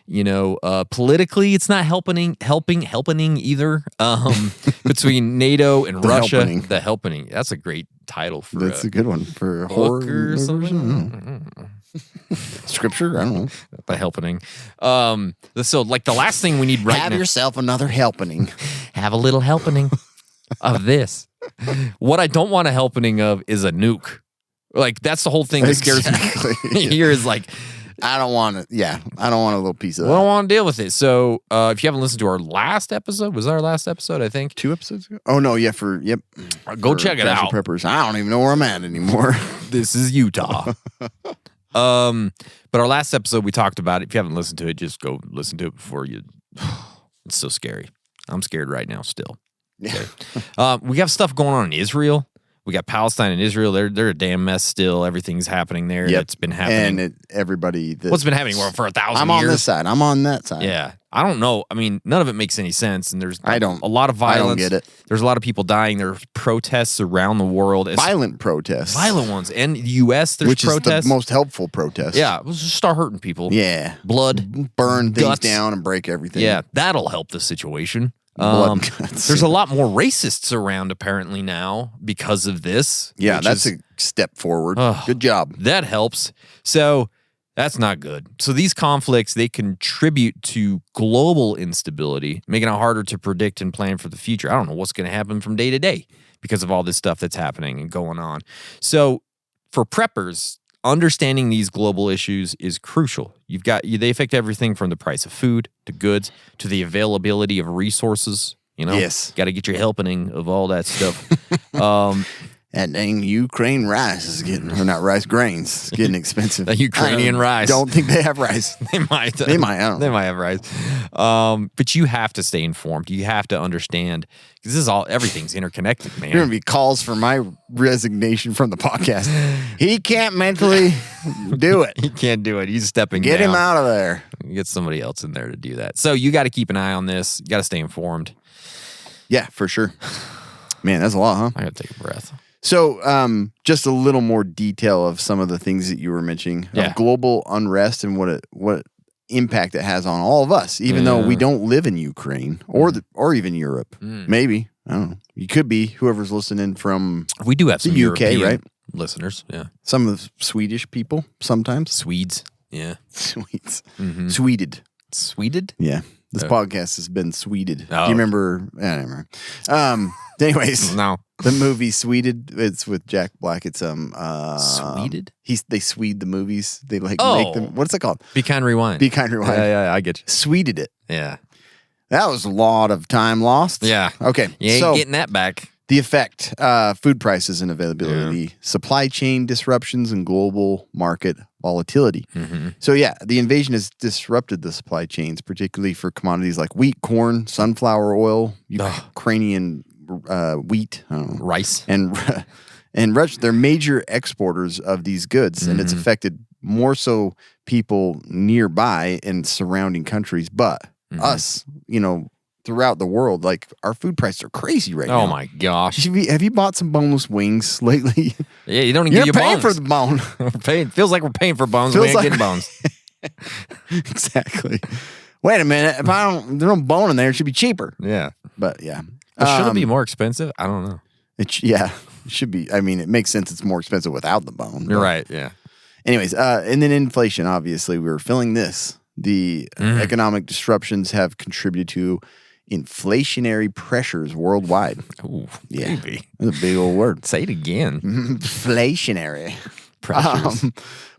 Politically, it's not helping either. Between NATO and Russia, the helping. That's a great title for. That's a good one for a horror or something. Scripture, I don't know. The helping. So like the last thing we need right now. Have yourself another helping. Have a little helping of this. What I don't want a helping of is a nuke. Like that's the whole thing that scares me. Here is like. I don't want it. Yeah, I don't want a little piece of that. I don't want to deal with it. So if you haven't listened to our last episode, was that our last episode, I think? 2 episodes ago? Oh, no, yeah, Go check it out. Preppers. I don't even know where I'm at anymore. This is Utah. But our last episode, we talked about it. If you haven't listened to it, just go listen to it before you. It's so scary. I'm scared right now still. Okay. We have stuff going on in Israel. We got Palestine and Israel. They're a damn mess still. Everything's happening there. Yep. It's been happening. And everybody... What's been happening for 1,000 years? I'm on this side. I'm on that side. Yeah. I don't know. I mean, none of it makes any sense. And there's a lot of violence. I don't get it. There's a lot of people dying. There are protests around the world. Violent protests. Violent ones. And the U.S., there's protests. Which is the most helpful protest. Yeah. Let's just start hurting people. Yeah. Blood. Burn things guts. down and break everything. Yeah. That'll help the situation. Guts. There's a lot more racists around apparently now because of this. Yeah, that's a step forward. Good job. That helps. So that's not good. So these conflicts, they contribute to global instability, making it harder to predict and plan for the future. I don't know what's going to happen from day to day because of all this stuff that's happening and going on. So for preppers, understanding these global issues is crucial. They affect everything from the price of food to goods to the availability of resources. Yes, got to get your helping of all that stuff. That dang Ukraine rice is getting, or not rice, grains. It's getting expensive. The Ukrainian rice. Don't think they have rice. They might. They might. I don't know. They might have rice. But you have to stay informed. You have to understand because everything's interconnected, man. There are going to be calls for my resignation from the podcast. He can't mentally do it. He can't do it. He's stepping Get down. him out of there. Get somebody else in there to do that. So you got to keep an eye on this. You got to stay informed. Yeah, for sure. Man, that's a lot, huh? I got to take a breath. So, just a little more detail of some of the things that you were mentioning of global unrest and what impact it has on all of us, even though we don't live in Ukraine or even Europe. Maybe, I don't know. You could be whoever's listening from. We do have some UK, European right? Listeners, yeah. Some of the Swedish people sometimes. Swedes, yeah. Swedes, Sweded. Yeah. This podcast has been Sweded. Oh. Do you remember? I don't remember. Anyways, No. the movie Sweded. It's with Jack Black. It's Sweded? They Swede the movies. They make Oh. them. What's it called? Be kind, rewind. Be kind, rewind. Yeah, I get you. Sweded it. Yeah. That was a lot of time lost. Yeah. Okay. You ain't so getting that back. the effect: food prices and availability, supply chain disruptions, and global market volatility. So yeah, the invasion has disrupted the supply chains, particularly for commodities like wheat, corn, sunflower oil, Ukrainian wheat, I don't know, Rice. and Russia. They're major exporters of these goods, and it's affected more so people nearby and surrounding countries, but us, throughout the world, like our food prices are crazy right now. Oh my gosh. Have you bought some boneless wings lately? Yeah, you don't even You're get your paying bones. for the bone. Feels like we're paying for bones. Feels We ain't like- getting bones. Exactly. Wait a minute. If there's no bone in there, it should be cheaper. Yeah. But yeah. But should it be more expensive? I don't know. It should be. I mean, it makes sense. It's more expensive without the bone. You're but- right. Yeah. Anyways, and then inflation, obviously, we were feeling this. The economic disruptions have contributed to inflationary pressures worldwide. Ooh, Yeah. baby. That's a big old word. Say it again. Inflationary. Pressures.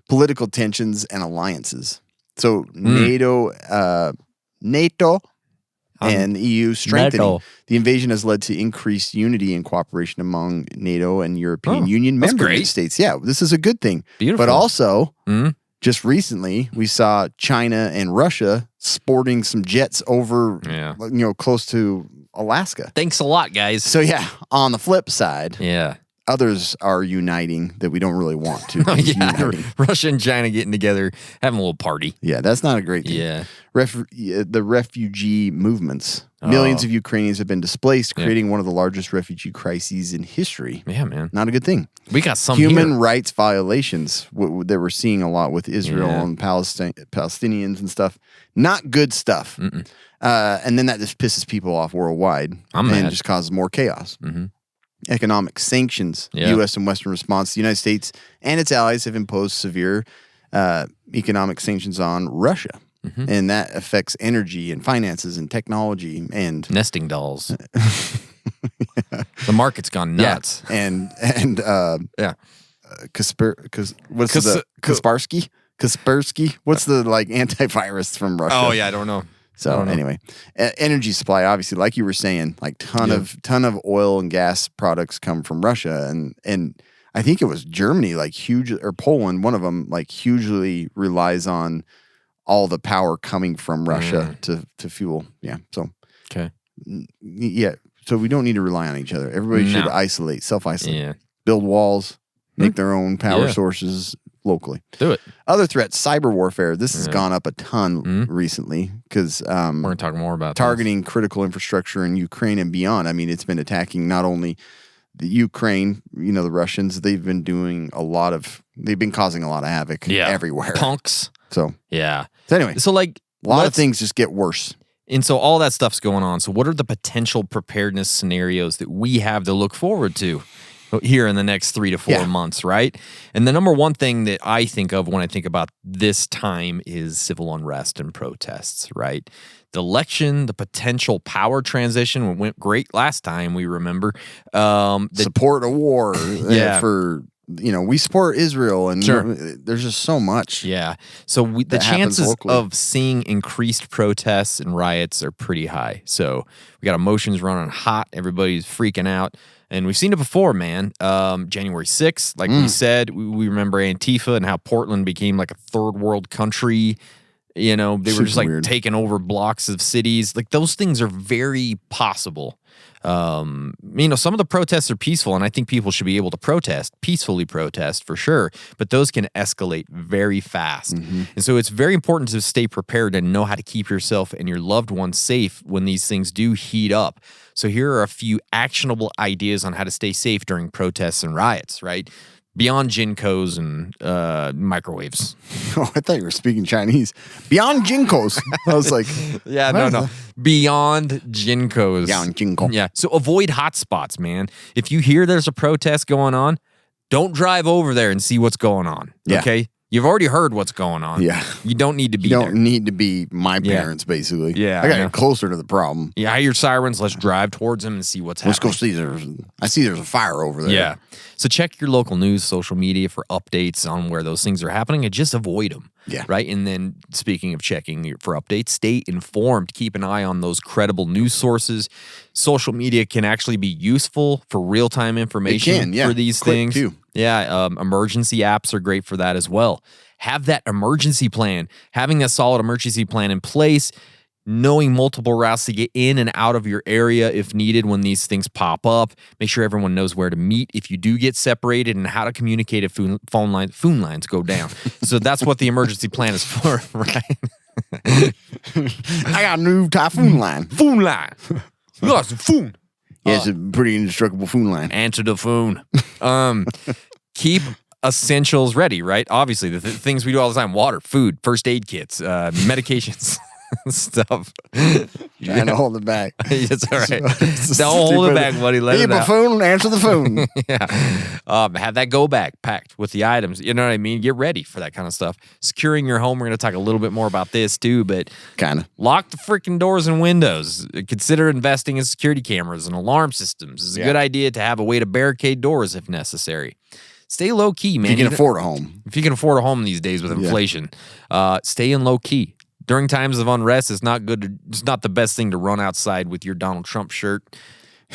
Political tensions and alliances. So NATO and the EU strengthening. NATO. The invasion has led to increased unity and cooperation among NATO and European Union that's member great. states. Yeah, this is a good thing. Beautiful. But also, just recently, we saw China and Russia sporting some jets over, close to Alaska. Thanks a lot, guys. So yeah, on the flip side, yeah. others are uniting that we don't really want to. Oh, be yeah. uniting. Russia and China getting together, having a little party. Yeah, that's not a great thing. Yeah. The refugee movements. Millions of Ukrainians have been displaced, creating one of the largest refugee crises in history. Yeah, man. Not a good thing. We got some Human here. rights violations that we're seeing a lot with Israel and Palestinians and stuff. Not good stuff. And then that just pisses people off worldwide I'm and mad. just causes more chaos. Economic sanctions. Yeah. U.S. and Western response. The United States and its allies have imposed severe economic sanctions on Russia. And that affects energy and finances and technology and Nesting dolls. The market's gone nuts. and Yeah. Kaspersky? Kaspersky? What's the antivirus from Russia? Oh, yeah, I don't know. So anyway, energy supply, obviously, like you were saying, ton of oil and gas products come from Russia, and I think it was Germany, huge, or Poland, one of them, hugely relies on all the power coming from Russia to fuel. Yeah. So Okay. yeah. So we don't need to rely on each other. Everybody should self-isolate, Yeah. build walls, make their own power sources locally. Do it. Other threats, cyber warfare. This has gone up a ton recently because We're going to talk more about targeting critical infrastructure in Ukraine and beyond. I mean, it's been attacking not only the Ukraine, the Russians, they've been causing a lot of havoc everywhere. Punks. So Yeah. anyway, So, a lot of things just get worse. And so all that stuff's going on. So what are the potential preparedness scenarios that we have to look forward to here in the next 3 to 4 months, right? And the number one thing that I think of when I think about this time is civil unrest and protests, right? The election, the potential power transition went great last time, we remember. Support a war for... we support Israel, and Sure. there's just so much. Yeah. So the that happens chances locally. of seeing increased protests and riots are pretty high. So we got emotions running hot. Everybody's freaking out. And we've seen it before, man. January 6th, like we said, we remember Antifa and how Portland became like a third world country. They were just weird. taking over blocks of cities. Those things are very possible. Some of the protests are peaceful, and I think people should be able to peacefully protest for sure, but those can escalate very fast. And so it's very important to stay prepared and know how to keep yourself and your loved ones safe when these things do heat up. So here are a few actionable ideas on how to stay safe during protests and riots, right? Beyond Jinkos and microwaves. Oh, I thought you were speaking Chinese. Beyond Jinkos. I was like, Yeah, what is no. that? Beyond Jinkos. Beyond Jinko. Yeah. So avoid hotspots, man. If you hear there's a protest going on, don't drive over there and see what's going on. Yeah. Okay? You've already heard what's going on. Yeah. You don't need to be You there. don't need to be my parents, basically. Yeah, I got I to know. get closer to the problem. Yeah, I hear sirens. Let's drive towards them and see what's Let's happening. go see I see there's a fire over there. Yeah. So check your local news, social media for updates on where those things are happening and just avoid them. Yeah. Right. And then speaking of checking for updates, stay informed. Keep an eye on those credible news sources. Social media can actually be useful for real-time information for these Quick, things. too. Yeah. Emergency apps are great for that as well. Have that emergency plan. Having that solid emergency plan in place, knowing multiple routes to get in and out of your area if needed when these things pop up. Make sure everyone knows where to meet if you do get separated and how to communicate if phone lines go down. So that's what the emergency plan is for, right? I got a new typhoon line. Phone line. You got some phone. Yeah, it's a pretty indestructible phone line. Answer the phone. Keep essentials ready, right? Obviously, the things we do all the time: water, food, first aid kits, medications. stuff. Trying to hold it back. It's all right. Don't hold it back, buddy. Let hey, it out. buffoon, answer the phone. Yeah. Have that go bag packed with the items. You know what I mean? Get ready for that kind of stuff. Securing your home. We're going to talk a little bit more about this too, but Kind of. lock the freaking doors and windows. Consider investing in security cameras and alarm systems. It's a good idea to have a way to barricade doors if necessary. Stay low key, man. If you can afford a home. If you can afford a home these days with inflation, stay in low key. During times of unrest, it's not good. It's not the best thing to run outside with your Donald Trump shirt,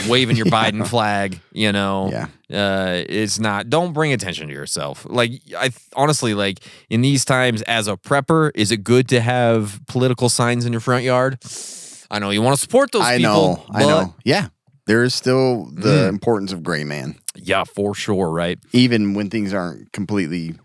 waving your Biden flag. You know, it's not. Don't bring attention to yourself. Like I honestly, like in these times, as a prepper, is it good to have political signs in your front yard? I know you want to support those people. I know. Yeah, there is still the importance of gray man. Yeah, for sure. Right. Even when things aren't completely,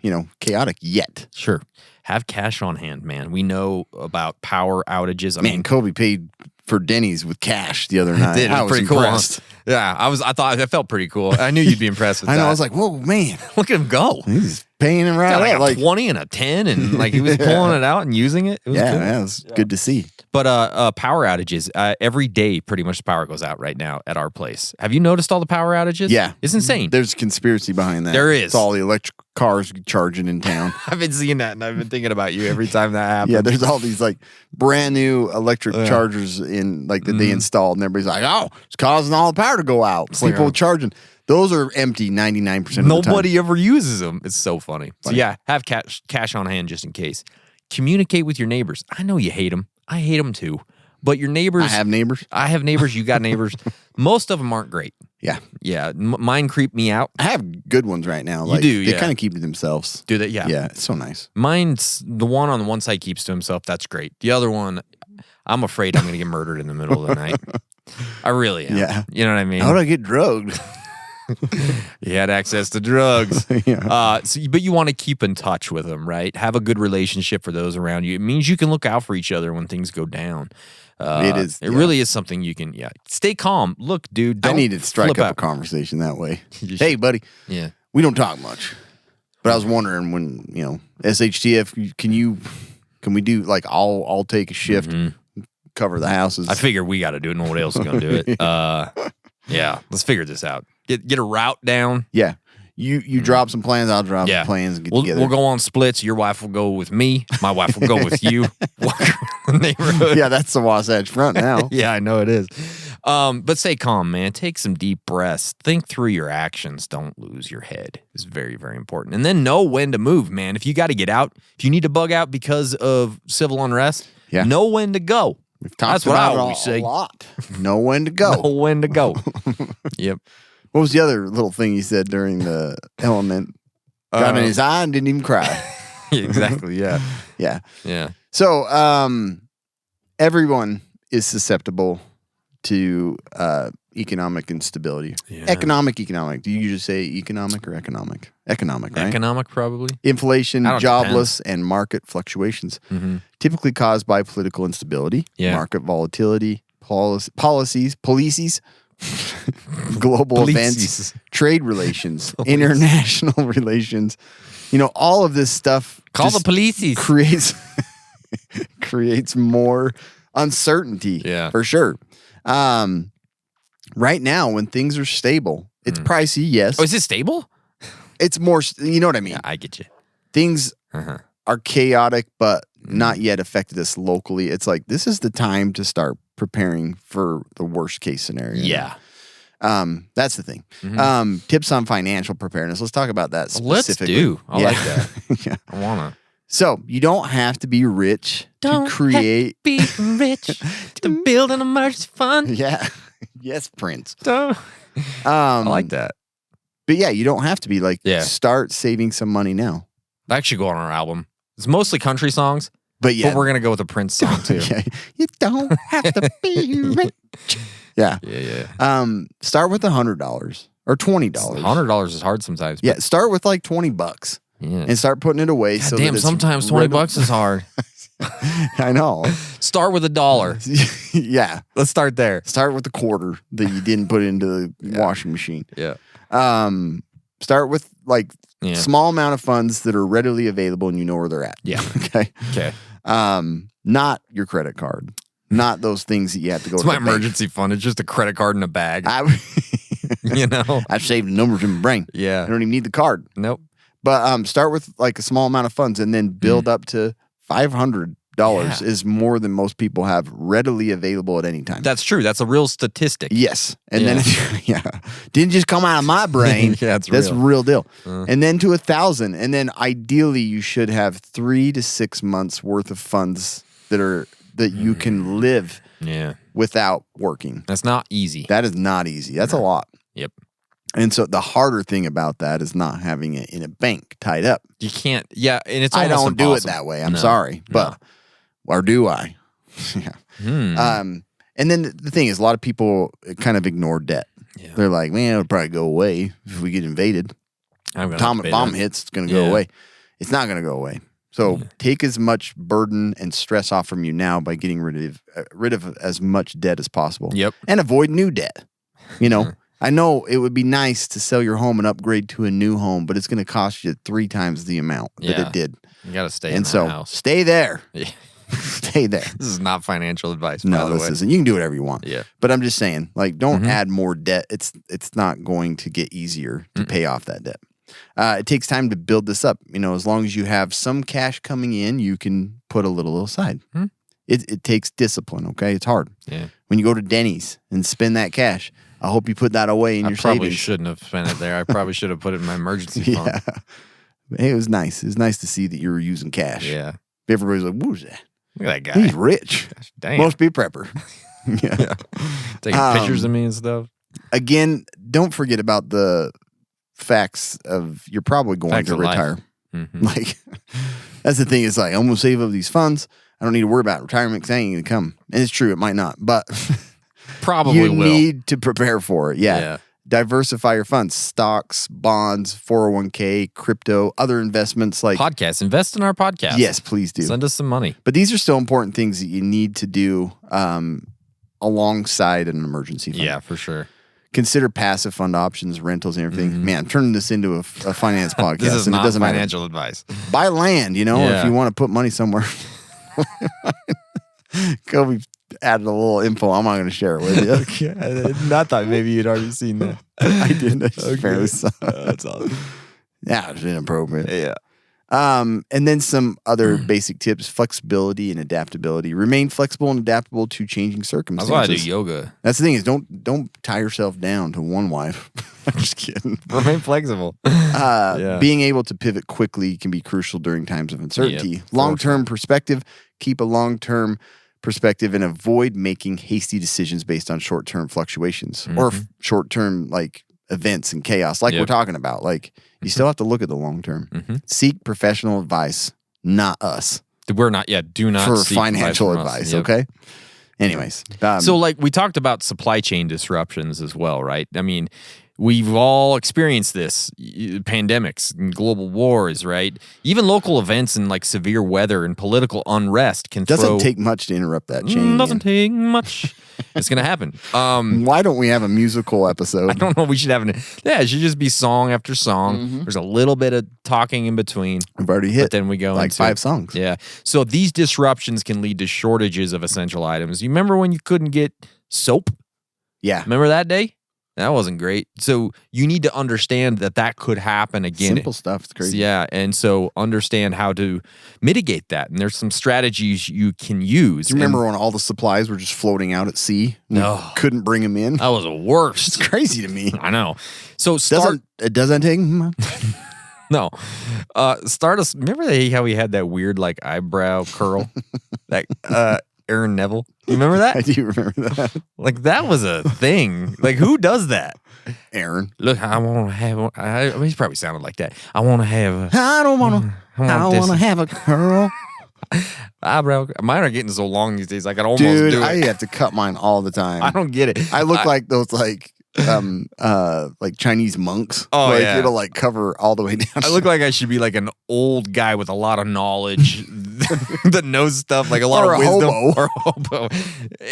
chaotic yet. Sure. Have cash on hand, man. We know about power outages. I Man, mean, Kobe paid for Denny's with cash the other night. did. It I was was pretty impressed. cool. Huh? Yeah, I thought that felt pretty cool. I knew you'd be impressed with I that. know. I was like, whoa, man. Look at him go. He's paying him right Got out. like a 20 and a 10, and like he was pulling it out and using it. It was cool. It was good to see. But power outages, every day pretty much the power goes out right now at our place. Have you noticed all the power outages? Yeah. It's insane. There's a conspiracy behind that. There is. It's all the electric cars charging in town. I've been seeing that, and I've been thinking about you every time that happens. Yeah, there's all these like brand new electric chargers in like that they installed, and everybody's like, "Oh, it's causing all the power to go out." People like, charging; those are empty 99% of the time. Nobody ever uses them. It's so funny. So yeah, have cash on hand just in case. Communicate with your neighbors. I know you hate them. I hate them too. But your neighbors. I have neighbors. I have neighbors. You got neighbors. Most of them aren't great. Yeah, Yeah, mine creep me out. I have good ones right now. Like, do, They yeah. kind of keep to themselves. Do that? Yeah. Yeah, it's so nice. Mine's the one on the one side keeps to himself. That's great. The other one, I'm afraid I'm going to get murdered in the middle of the night. I really am. Yeah. You know what I mean? How would I get drugged? He had access to drugs. Yeah. But you want to keep in touch with them, right? Have a good relationship for those around you. It means you can look out for each other when things go down. It really is something you can, stay calm. Look, dude, I don't need to strike flip up out. a conversation that way. You Hey, should. buddy. Yeah. We don't talk much, but I was wondering when SHTF, can we do like I'll take a shift, cover the houses. I figure we got to do it. Nobody else is going to do it. Yeah, let's figure this out. Get a route down. Yeah, you drop some plans, I'll drop some plans and get together. We'll go on splits. Your wife will go with me. My wife will go with you. Walk around the neighborhood. Yeah, that's the Wasatch Front now. Yeah, I know it is. But stay calm, man. Take some deep breaths. Think through your actions. Don't lose your head. It's very, very important. And then know when to move, man. If you got to get out, if you need to bug out because of civil unrest, know when to go. We've talked That's what I about always it say. a lot. Know when to go. Know when to go. Yep. What was the other little thing he said during the element? Got in his eye and didn't even cry. Exactly. Yeah. Yeah. Yeah. So everyone is susceptible to economic instability. Yeah. Economic. Do you just say economic or economic? Economic, right? Economic, probably. Inflation, I don't jobless, and market fluctuations, typically caused by political instability, market volatility, policies, global events, trade relations, international relations. All of this stuff. Call the police. Creates more uncertainty. Yeah. For sure. Right now, when things are stable, it's pricey. Yes. Oh, is it stable? It's more. You know what I mean? Yeah, I get you. Things are chaotic, but not yet affected us locally. It's like this is the time to start preparing for the worst case scenario. Yeah. That's the thing. Tips on financial preparedness. Let's talk about that specifically. Let's do. I like that. Yeah. I wanna. So you don't have to be rich to create. Be rich to build an emergency fund. Yeah. Yes, Prince. I like that. But yeah, you don't have to be like. Yeah. Start saving some money now. That should go on our album. It's mostly country songs, but we're gonna go with a Prince song too. Yeah. You don't have to be rich. Yeah. Yeah. Start with $100 or $20. $100 is hard sometimes. Yeah. Start with like $20 Yeah. and start putting it away. God damn, sometimes $20 is hard. I know. Start with $1. Yeah. Let's start there. Start with the quarter that you didn't put into the washing machine. Yeah. Start with like small amount of funds that are readily available and you know where they're at. Yeah. Okay. Okay. not your credit card, not those things that you have to go It's to my the bank. emergency fund. It's just a credit card in a bag. You know? I've saved the numbers in my brain. Yeah. I don't even need the card. Nope. But start with like a small amount of funds and then build up to $500 is more than most people have readily available at any time. That's true. That's a real statistic. Yes. And then, didn't just come out of my brain. Yeah, that's a real deal. And then to 1,000. And then ideally you should have 3 to 6 months worth of funds that you can live without working. That's not easy. That is not easy. That's a lot. Yep. And so the harder thing about that is not having it in a bank tied up. You can't. Yeah, and it's I almost don't do it impossible. that way. I'm sorry, but or do I? Yeah. And then the thing is, a lot of people kind of ignore debt. Yeah. They're like, man, it'll probably go away if we get invaded. Atomic bomb hits, it's going to go away. It's not going to go away. So take as much burden and stress off from you now by getting rid of as much debt as possible. Yep. And avoid new debt. You know, I know it would be nice to sell your home and upgrade to a new home, but it's going to cost you 3 times the amount that it did. You got to stay in And the so house. stay there. Yeah. Stay there. This is not financial advice, by No, the this way. isn't. You can do whatever you want. Yeah. But I'm just saying, like, don't add more debt. It's not going to get easier to pay off that debt. It takes time to build this up. You know, as long as you have some cash coming in, you can put a little aside. It takes discipline, okay? It's hard. Yeah. When you go to Denny's and spend that cash, I hope you put that away in your I probably savings. shouldn't have spent it there. I probably should have put it in my emergency fund. Yeah. Hey, it was nice. It was nice to see that you were using cash. Yeah. Everybody's like, who's that? Look at that guy. He's rich. Gosh, damn. Must be a prepper. Yeah. Taking pictures of me and stuff. Again, don't forget about the facts of you're probably going Facts to of life. retire. Mhm. Like, that's the thing. It's like, I'm going to save up these funds. I don't need to worry about retirement because I ain't going to come. And it's true. It might not. But Probably you will. need to prepare for it. Yeah. Yeah. Diversify your funds. Stocks, bonds, 401k, crypto, other investments like Podcast. Invest in our podcast. Yes, please do. Send us some money. But these are still important things that you need to do alongside an emergency fund. Yeah, for sure. Consider passive fund options, rentals, and everything. Man, I'm turning this into a finance podcast. This is and not it doesn't financial advice. matter. Buy land, you know, Yeah. if you want to put money somewhere. Kobe added a little info. I'm not going to share it with you. I thought maybe you'd already seen that. I didn't. I just barely saw. That's awesome. Yeah, it's inappropriate. Yeah. And then some other basic tips: flexibility and adaptability. Remain flexible and adaptable to changing That's circumstances. why I do yoga. That's the thing is don't tie yourself down to one wife. I'm just kidding. Remain flexible. Being able to pivot quickly can be crucial during times of uncertainty. Yep, Long-term perspective, keep a long-term perspective and avoid making hasty decisions based on short-term fluctuations or short-term like events and chaos like we're talking about. Like you still have to look at the long-term. Seek professional advice, not us. We're not, do not for seek financial from us. advice, Yep. okay? Anyways. So, like, we talked about supply chain disruptions as well, right? I mean, we've all experienced this, pandemics and global wars, right? Even local events and, like, severe weather and political unrest can doesn't take much to interrupt that chain. Doesn't take much. It's going to happen. Why don't we have a musical episode? I don't know. We should have it should just be song after song. There's a little bit of talking in between. We've already hit But then we go like into 5 songs. Yeah. So these disruptions can lead to shortages of essential items. You remember when you couldn't get soap? Yeah. Remember that day? That wasn't great. So you need to understand that could happen again. Simple stuff. It's crazy. Yeah. And so understand how to mitigate that. And there's some strategies you can use. Do you remember when all the supplies were just floating out at sea? No. Couldn't bring them in? That was the worst. It's crazy to me. I know. So start. It doesn't take much. No. Remember how he had that weird like eyebrow curl? That Aaron Neville. You remember that? I do remember that. Like that was a thing. Like who does that? Aaron. Look, I want to have. He's probably sounded like that. I want to have. I don't want to. I this. want to have a curl. Eyebrow. Mine are getting so long these days. I could almost Dude, do it. I have to cut mine all the time. I don't get it. I look like those like Chinese monks. Oh, like, yeah. it'll like cover all the way down. I look like I should be like an old guy with a lot of knowledge that knows stuff, like a lot Or of a wisdom. hobo. Or a hobo.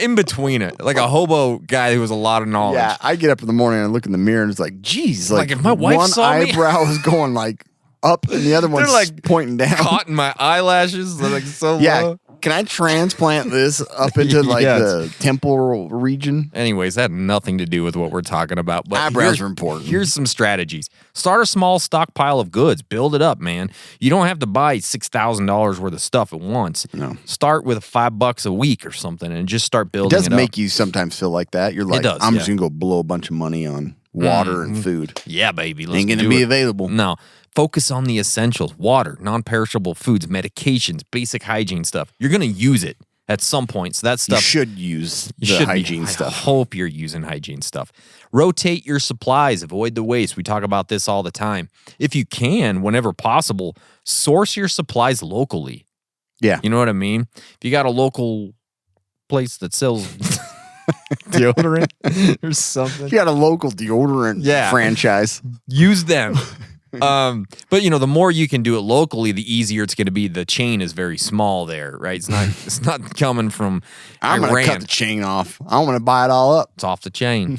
In between it. Like a hobo guy who has a lot of knowledge. Yeah, I get up in the morning and look in the mirror and it's like, geez, Like, if my wife one saw me- eyebrow is going like up and the other one's like pointing down. Caught in my eyelashes. They're like so Yeah, low. Can I transplant this up into like Yes. the temporal region? Anyways, that had nothing to do with what we're talking about. But Eyebrows are important. Here's some strategies. Start a small stockpile of goods. Build it up, man. You don't have to buy $6,000 worth of stuff at once. No. Start with $5 a week or something and just start It building does it make up. you sometimes feel like that. You're like, does, I'm yeah. just going to go blow a bunch of money on water and food. Yeah, baby. Let's Ain't going to do be it. available. No. Focus on the essentials. Water, non-perishable foods, medications, basic hygiene stuff. You're going to use it at some point. So that You stuff should use you the should be. hygiene I stuff. hope you're using hygiene stuff. Rotate your supplies. Avoid the waste. We talk about this all the time. If you can, whenever possible, source your supplies locally. Yeah. You know what I mean? If you got a local place that sells deodorant or something, You got a local deodorant Yeah. franchise. use them. But the more you can do it locally, the easier it's going to be. The chain is very small there, right? It's not coming from I'm going to Iran. cut the chain off. I want to buy it all up. It's off the chain.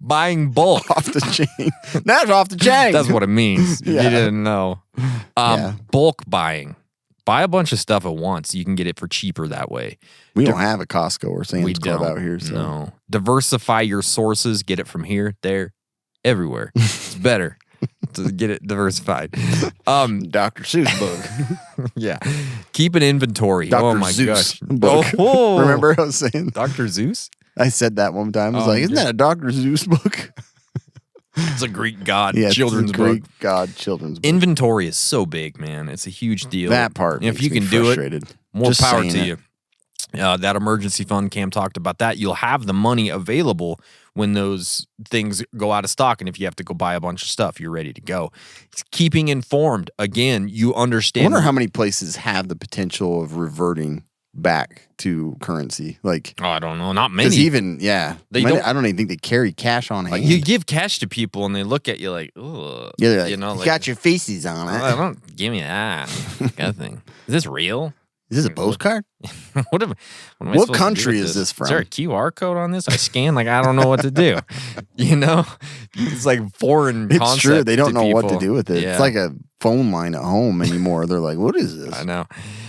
Buying bulk. Off the chain. That's off the chain. That's what it means. If Yeah. You didn't know. Yeah. Bulk buying. Buy a bunch of stuff at once. You can get it for cheaper that way. We don't have a Costco or Sam's We Club don't. out here. So. No. Diversify your sources. Get it from here, there, everywhere. It's better to get it diversified. Dr. Seuss book. Yeah. Keep an inventory. Dr. Oh my Zeus gosh. book. Oh. Remember I was saying? Dr. Zeus? I said that one time. I was Oh, like, isn't yeah. that a Dr. Zeus book? It's a Greek god Yeah, children's it's a Greek book. God children's book. Inventory is so big, man. It's a huge deal. That part. If makes you me can do it, frustrated. more Just power saying to it. you. That emergency fund, Cam talked about that. You'll have the money available when those things go out of stock. And if you have to go buy a bunch of stuff, you're ready to go. It's keeping informed. Again, you I understand. wonder how many places have the potential of reverting back to currency. Like, Oh, I don't know. Not because many. even, They many- don't- I don't even think they carry cash on hand. You give cash to people and they look at you like, ugh. yeah, they're like, you know, "You like, got your feces on I it. don't give me that kind of thing. Is this real? Is this a postcard? What am I What supposed to do country with is this Is there a from? QR code on this? I scan like I don't know what to do. It's like foreign. It's concept true. They don't know what to people. do with it. Yeah. It's like a phone line at home anymore. They're like, what is this? I know.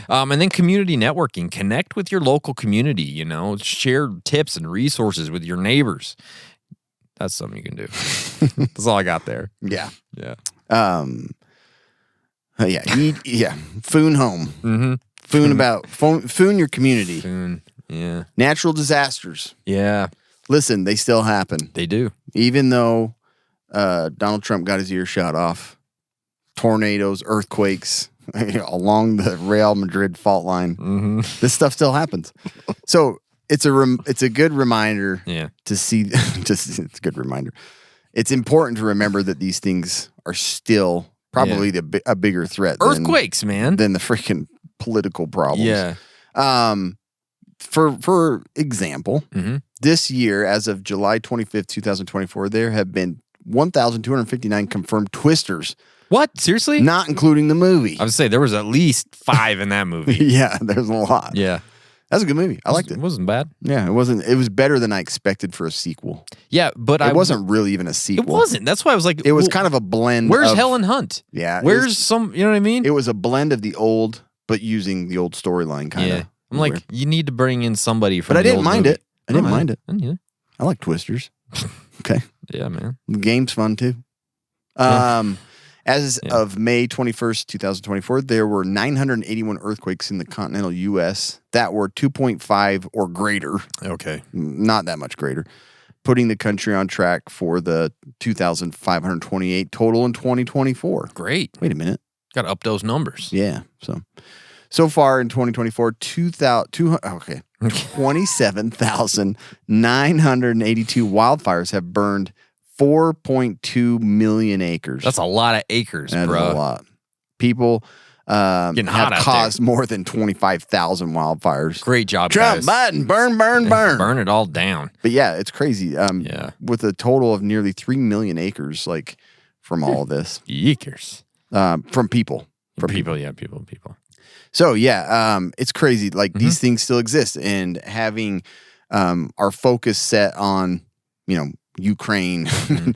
And then community networking. Connect with your local community. Share tips and resources with your neighbors. That's something you can do. That's all I got there. Yeah. Yeah. Foon home. Mm-hmm. Foon your community. Soon. Yeah. Natural disasters. Yeah. Listen, they still happen. They do. Even though Donald Trump got his ear shot off, tornadoes, earthquakes along the Real Madrid fault line, Mm-hmm. this stuff still happens. So it's a good reminder Yeah. to see. It's a good reminder. It's important to remember that these things are still probably a bigger threat. Earthquakes, man. than the freaking political problems. Yeah. For example, Mhm. this year, as of July 25th, 2024, there have been 1,259 confirmed twisters, What? Seriously? not including the movie. I would say there was at least 5 in that movie. Yeah, there's a lot. Yeah. That's a good movie. I liked it. It wasn't bad. Yeah, it wasn't. It was better than I expected for a sequel. Yeah, but It wasn't really even a sequel. It wasn't. That's why I was like, It was well, kind of a blend. Where's of, Helen Hunt? Yeah, it Where's was- some? You know what I mean? It was a blend of the old, but using the old storyline kind of. Yeah. I'm like, you need to bring in somebody from. But I the didn't old mind movie. it. I didn't mind it. I didn't either. I like twisters. Okay. Yeah, man. The game's fun too. As of May 21st, 2024, there were 981 earthquakes in the continental U.S. that were 2.5 or greater, Okay. not that much greater, putting the country on track for the 2,528 total in 2024. Great. Wait a minute. Got to up those numbers. Yeah. So far in 2024, 27,982 wildfires have burned 4.2 million acres. That's a lot of acres, That's bro. a lot. People Getting hot have out caused more than 25,000 wildfires. Great job, Trump, guys. Biden, burn, burn, burn. Burn it all down. But yeah, it's crazy. Yeah. With a total of nearly 3 million acres, like from all of this, Acres. from people. From People. Yeah, people. So yeah, it's crazy. Like Mm-hmm. these things still exist, and having our focus set on Ukraine Mm-hmm.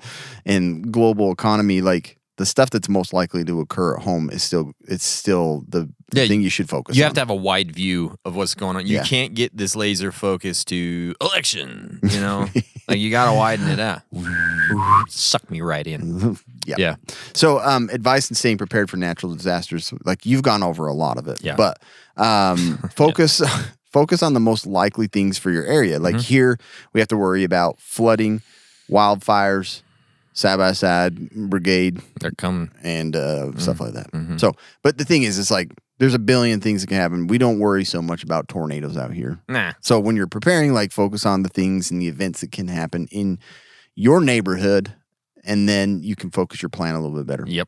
and global economy, like the stuff that's most likely to occur at home is still the thing you should focus on. You have to have a wide view of what's going on. You Yeah. can't get this laser focus to election, like you got to widen it out. Suck me right in. Yeah. So, advice in staying prepared for natural disasters, like you've gone over a lot of it, Yeah. but focus on the most likely things for your area. Like here, we have to worry about flooding, wildfires, side-by-side brigade, They're coming. and stuff like that. So, but the thing is, it's like there's a billion things that can happen. We don't worry so much about tornadoes out here. Nah. So when you're preparing, like focus on the things and the events that can happen in your neighborhood, and then you can focus your plan a little bit better. Yep.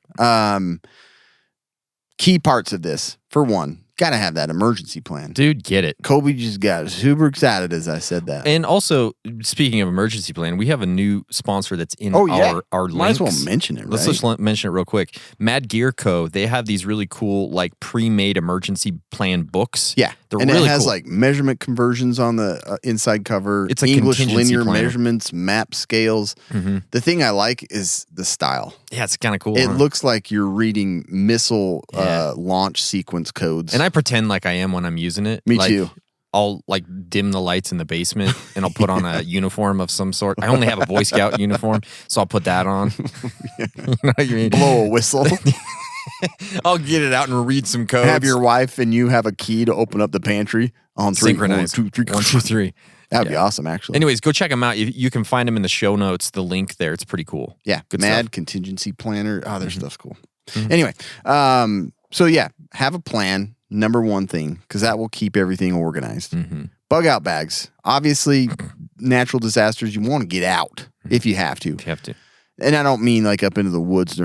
Key parts of this, for one, got to have that emergency plan. Dude, get it. Kobe just got super excited as I said that. And also, speaking of emergency plan, we have a new sponsor that's in our links. Might as well mention it, right? Let's just mention it real quick. Mad Gear Co. They have these really cool, like pre-made emergency plan books. Yeah, they're and really it has cool. like measurement conversions on the inside cover. It's a English contingency linear planner. measurements, map scales. The thing I like is the style. Yeah, it's kind of cool. It huh? looks like you're reading missile launch sequence codes. And I pretend like I am when I'm using it. Me Like, too. I'll like dim the lights in the basement and I'll put on a uniform of some sort. I only have a Boy Scout uniform, so I'll put that on. You know what I mean? blow a whistle. I'll get it out and read some codes. Have your wife and you have a key to open up the pantry on three. synchronized. 1, 2, 3. 1, 2, 3. That'd be awesome, actually. Anyways, go check them out. You can find them in the show notes. The link there. It's pretty cool. Yeah, Good Mad stuff. Contingency Planner. Oh, their stuff's cool. Anyway, so yeah, have a plan. Number one thing, because that will keep everything organized. Bug out bags. Obviously, natural disasters, you want to get out if you have to. You have to. And I don't mean like up into the woods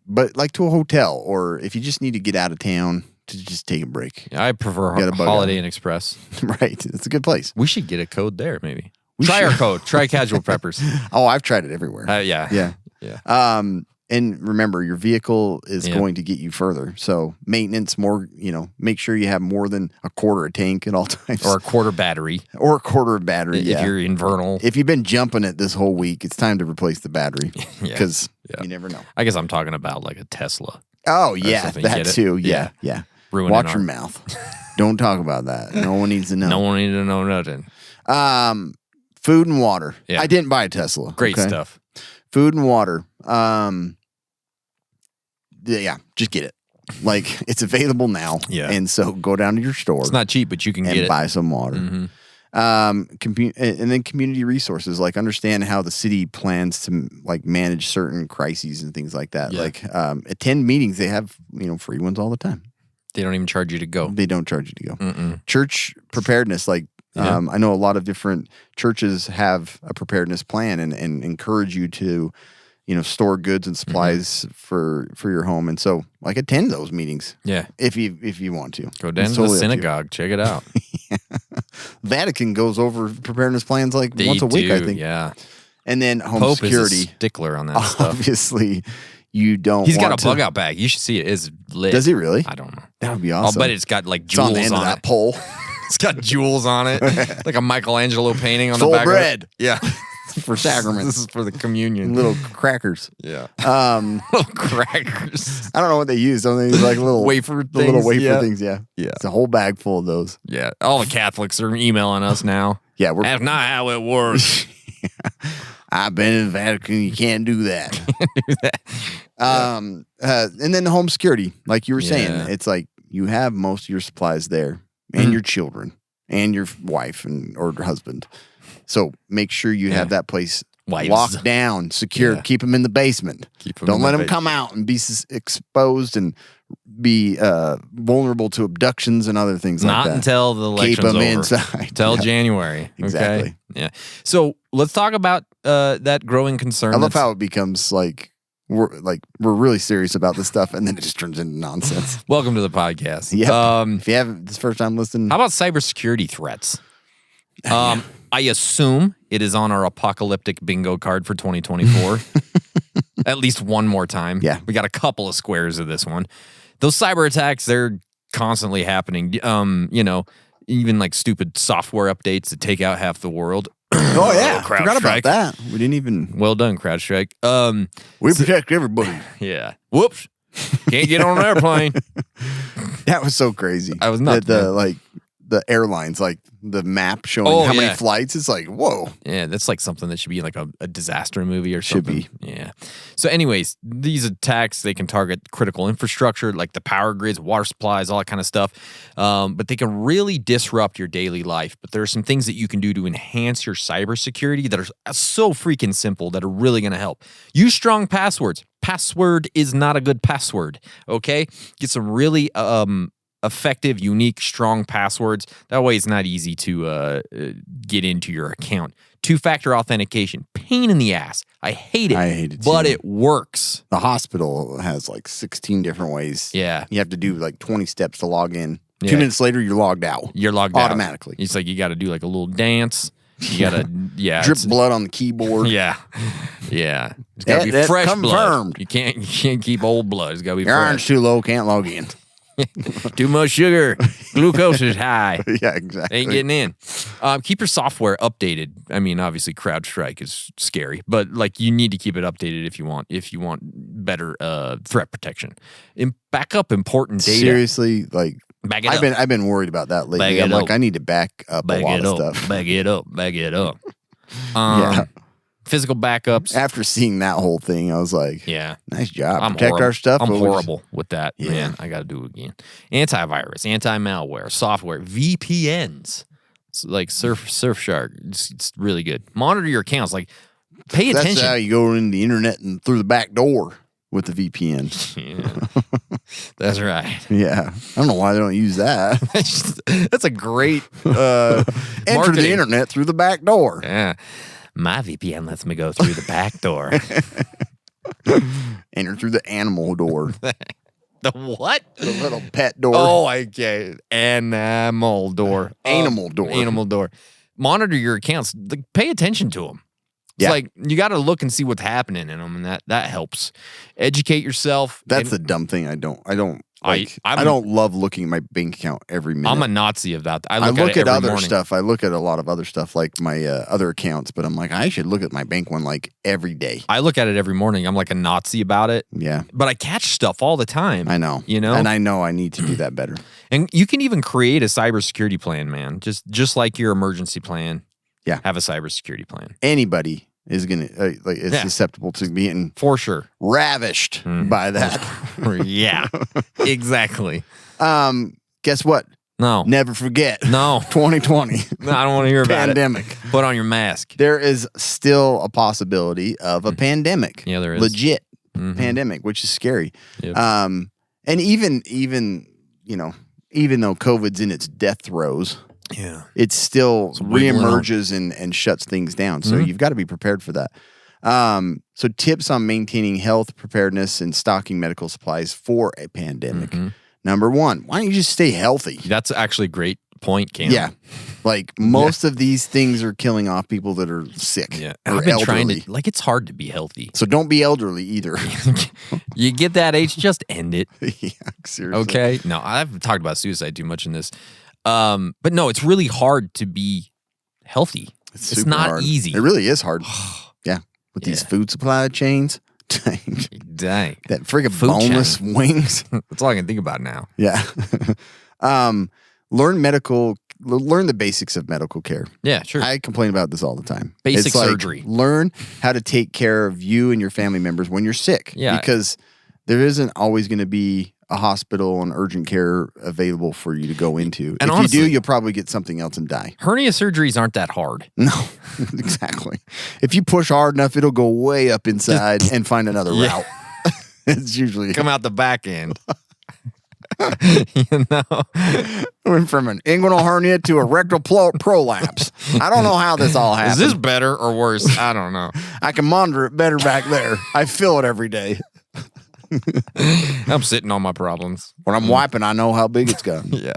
but like to a hotel, or if you just need to get out of town to just take a break. I prefer Get a bug Holiday out. Inn Express. Right. It's a good place. We should get a code there, maybe. Try our code. Try Casual Preppers. Oh, I've tried it everywhere. Yeah. Yeah. And remember, your vehicle is Yeah. going to get you further. So maintenance, make sure you have more than a quarter a tank at all times. Or a quarter battery. Or a quarter of battery, If yeah. you're invernal. If you've been jumping it this whole week, it's time to replace the battery. Yeah. Because Yeah. you never know. I guess I'm talking about like a Tesla. Oh, yeah, something, that get it? too. Yeah. Yeah. Ruining Watch our- your mouth. Don't talk about that. No one needs to know. No one needs to know nothing. Food and water. Yeah. I didn't buy a Tesla. Great okay? stuff. Food and water. Yeah, just get it. Like, it's available now. Yeah. And so go down to your store It's not cheap, but you can and get it. buy some water. Mhm. And then community resources, like understand how the city plans to like manage certain crises and things like that. Yeah. Like attend meetings. They have, free ones all the time. They don't even charge you to go. They don't charge you to go. Mm-mm. Church preparedness, like Yeah. I know a lot of different churches have a preparedness plan and encourage you to, store goods and supplies for your home. And so like attend those meetings Yeah. if you want to. Go down It's to the totally up to you. synagogue. Check it out. Vatican goes over preparedness plans like They once a week, do, I think. Yeah. And then home Pope security. is a stickler on that stuff. Obviously, you don't. He's got want a bug out bag. You should see it. It's lit. Does he really? I don't know. That would be awesome. I'll bet it's got like It's on jewels the end on of that it. pole. It's got jewels on it, like a Michelangelo painting on Full the back. bread. Of it. Yeah, for sacraments. This is for the communion. Little crackers. Yeah, Um, little crackers. I don't know what they use. Don't they use like little Wafer the little things, wafer yeah. things? Yeah, Yeah. It's a whole bag full of those. Yeah, all the Catholics are emailing us now. Yeah, That's not how it works. I've been in the Vatican. You can't do that. And then the home security, like you were saying, Yeah. it's like you have most of your supplies there, and your children, and your wife or husband. So make sure you have that place Wives. locked down, secure. Yeah. Keep them in the basement. Keep 'em Don't in let the them come out and be exposed and be vulnerable to abductions and other things Not like that. until the Keep election's them over. inside. Till Yeah. January. Okay? Exactly. Yeah. So let's talk about that growing concern. I love that's- how it becomes like we're really serious about this stuff, and then it just turns into nonsense. Welcome to the podcast. Yep. If you haven't, this is the first time listening. How about cybersecurity threats? I assume it is on our apocalyptic bingo card for 2024. At least one more time. Yeah. We got a couple of squares of this one. Those cyber attacks, they're constantly happening. Even like stupid software updates that take out half the world. Oh yeah, Crowd forgot strike. about that. We didn't even. Well done, CrowdStrike. We protect everybody. Yeah. Whoops. Can't get on an airplane. That was so crazy. I was nuts, The man. like the airlines, like the map showing how many yeah. flights. It's like, whoa. Yeah, that's like something that should be in like a disaster movie or Should something. be. Yeah. So anyways, these attacks, they can target critical infrastructure like the power grids, water supplies, all that kind of stuff. But they can really disrupt your daily life. But there are some things that you can do to enhance your cybersecurity that are so freaking simple that are really going to help. Use strong passwords. Password is not a good password, okay? Get some really effective, unique, strong passwords. That way it's not easy to get into your account. Two-factor authentication. Pain in the ass. I hate it. I hate it but too. it works. The hospital has like 16 different ways. Yeah. You have to do like 20 steps to log in. Yeah. 2 minutes later, you're logged out. You're logged out. Automatically. It's like you got to do like a little dance. You got to, yeah. Drip it's- blood on the keyboard. Yeah. Yeah. It's got to be That's fresh confirmed. blood. You can't keep old blood. It's got to be Your iron's fresh. too low, can't log in. Too much sugar. Glucose is high. Yeah, exactly. Ain't getting in. Keep your software updated. I mean, obviously, CrowdStrike is scary, but like you need to keep it updated if you want better threat protection. And back up important data. Seriously, like Back it up. I've been worried about that lately. Back I'm it like, up. I need to back up Back a lot it of up. stuff. Back it up. Back it up. Yeah. Physical backups. After seeing that whole thing, I was like, Yeah. nice job. I'm Protect horrible. our stuff. I'm but we're horrible with that. Yeah. Man, I got to do it again. Antivirus, anti-malware, software, VPNs. It's like Surfshark. It's really good. Monitor your accounts. Like, pay That's attention. how you go in the internet and through the back door with the VPN. Yeah. That's right. Yeah. I don't know why they don't use that. That's a great Enter marketing. the internet through the back door. Yeah. My VPN lets me go through the back door. Enter through the animal door. The what? The little pet door. Oh, I get it. Animal door. Animal door. Animal door. Monitor your accounts. Like, pay attention to them. It's Yeah. like you got to look and see what's happening in them, and that helps. Educate yourself. That's the And dumb thing. I don't I'm- I don't love looking at my bank account every minute. I'm a Nazi of that. I I look, look at, at it every other morning. stuff. I look at a lot of other stuff like my other accounts, but I'm like, I should look at my bank one like every day. I look at it every morning. I'm like a Nazi about it. Yeah, But I catch stuff all the time. I know. You know? and I know I need to do that better. And you can even create a cybersecurity plan, man. Just like your emergency plan. Yeah. Have a cybersecurity plan. Anybody is gonna is Yeah. susceptible to being For sure. ravished by that. Yeah. Exactly. Guess what? No. Never forget. No. 2020 No, I don't want to hear about pandemic. it. Put on your mask. There is still a possibility of a pandemic. Yeah, there is. Legit Mhm. pandemic, which is scary. Yep. And even though COVID's in its death throes, Yeah. it still wiggling on. reemerges and shuts things down. So you've got to be prepared for that. So tips on maintaining health, preparedness, and stocking medical supplies for a pandemic. Number one, why don't you just stay healthy? That's actually a great point, Cam. Yeah. Like most of these things are killing off people that are sick Yeah. or I've been elderly. trying to, like, it's hard to be healthy. So don't be elderly either. You get that age, just end it. Yeah, seriously. Okay. No, I haven't talked about suicide too much in this. But no, it's really hard to be healthy. It's super not hard. easy. It really is hard. Yeah. With these Yeah. food supply chains. Dang. Dang. That friggin' Food boneless wings. That's all I can think about now. Yeah. Learn the basics of medical care. Yeah, sure. I complain about this all the time. Basic It's like, surgery. Learn how to take care of you and your family members when you're sick. Yeah. Because there isn't always going to be a hospital and urgent care available for you to go into. And if honestly- you do, you'll probably get something else and die. Hernia surgeries aren't that hard. No, exactly. If you push hard enough, it'll go way up inside and find another Yeah. route. It's usually Come out the back end. You know? went from an inguinal hernia to a rectal prolapse. I don't know how this all Is happened. this better or worse? I don't know. I can monitor it better back there. I feel it every day. I'm sitting on my problems. When I'm wiping, I know how big it's gotten. Yeah.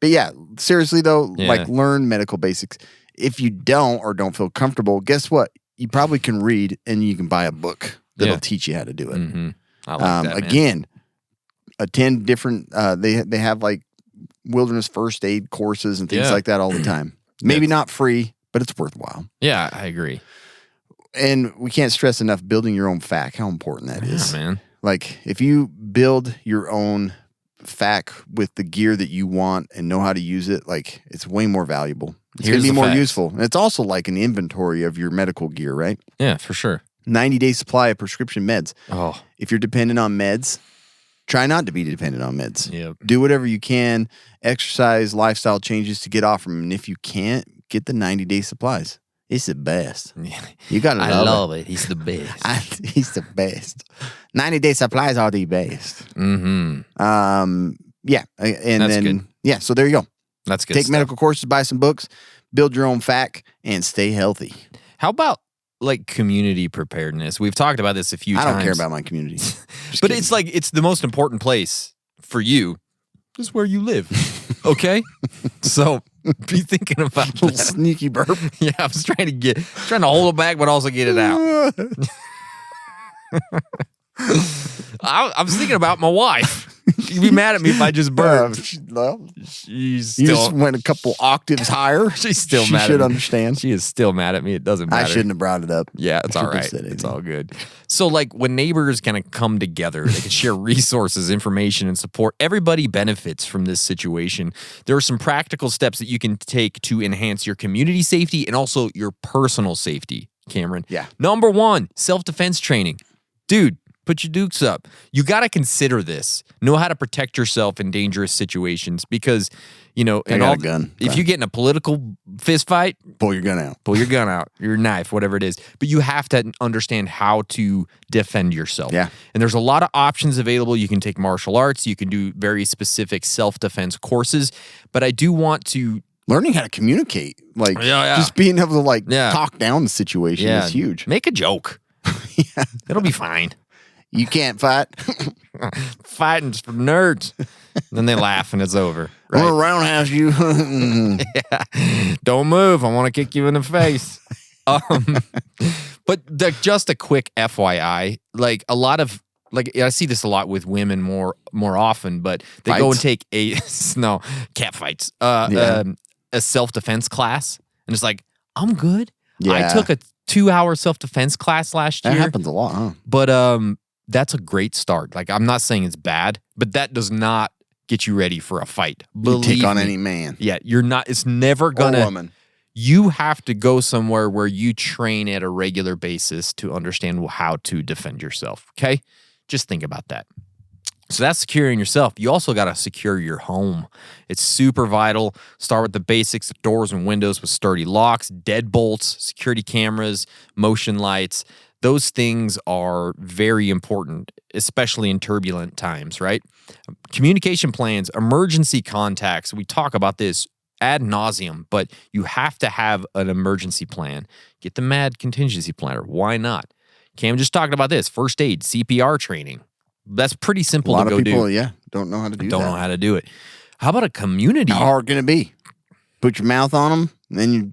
But yeah, seriously though, Yeah. like learn medical basics. If you don't or don't feel comfortable, guess what? You probably can read and you can buy a book that'll Yeah. teach you how to do it. Mm-hmm. I like that, man. Again, attend different. They have like wilderness first aid courses and things Yeah. like that all the time. Maybe not free, but it's worthwhile. Yeah, I agree. And we can't stress enough building your own FAQ, how important that is. Yeah, man. Like, if you build your own FAQ with the gear that you want and know how to use it, like, it's way more valuable. It's going to be more useful. And it's also like an inventory of your medical gear, right? Yeah, for sure. 90-day supply of prescription meds. Oh. If you're dependent on meds, try not to be dependent on meds. Yep. Do whatever you can, exercise, lifestyle changes to get off from them. And if you can't, get the 90-day supplies. It's the best. You got to love it. I love it. He's the best. He's the best. 90-day supplies are the best. Mm-hmm. Yeah. And That's then, good. yeah, so there you go. That's good Take stuff. medical courses, buy some books, build your own FAQ, and stay healthy. How about like community preparedness? We've talked about this a few times. I don't care about my community. But kidding. It's like, it's the most important place for you is where you live. Okay? So be thinking about that. Sneaky burp. Yeah, I was trying to hold it back, but also get it out. I was thinking about my wife. You'd be mad at me if I just burped. She's You still, just went a couple octaves higher. she's still She mad should at me. understand. She is still mad at me. It doesn't matter. I shouldn't have brought it up. Yeah, it's I all shouldn't have right. said It's anything. all good. So, like, when neighbors kind of come together, they can share resources, information, and support. Everybody benefits from this situation. There are some practical steps that you can take to enhance your community safety and also your personal safety, Cameron. Yeah. Number 1, self-defense training. Dude, put your dukes up. You got to consider this. Know how to protect yourself in dangerous situations because, you know, I got a gun. If you get in a political fist fight, Pull your gun out. pull your gun out, your knife, whatever it is. But you have to understand how to defend yourself. Yeah. And there's a lot of options available. You can take martial arts. You can do very specific self-defense courses. But I do want to... Learning how to communicate. Like, Yeah. just being able to, like, Yeah. talk down the situation is huge. Make a joke. Yeah. It'll be fine. You can't fight. Fighting's for nerds. Then they laugh and it's over. I'm Right? going to roundhouse you. Don't move. I want to kick you in the face. But just a quick FYI, like a lot of, like I see this a lot with women more often, but they go and Fights? take cat fights, Yeah. a self-defense class. And it's like, I'm good. Yeah. I took a 2-hour self-defense class last That year. happens a lot, huh? But that's a great start. Like, I'm not saying it's bad, but that does not get you ready for a fight. You Believe take on me. any man. Yeah, you're not. It's never Or gonna. woman. You have to go somewhere where you train at a regular basis to understand how to defend yourself. Okay, just think about that. So that's securing yourself. You also got to secure your home. It's super vital. Start with the basics: doors and windows with sturdy locks, deadbolts, security cameras, motion lights. Those things are very important, especially in turbulent times, right? Communication plans, emergency contacts. We talk about this ad nauseum, but you have to have an emergency plan. Get the MAD contingency planner. Why not? Cam just talked about this. First aid, CPR training. That's pretty A simple lot to go of people, do. yeah, don't know how to do Don't that. know how to do it. How about a community? How hard can it be? Put your mouth on them, and then your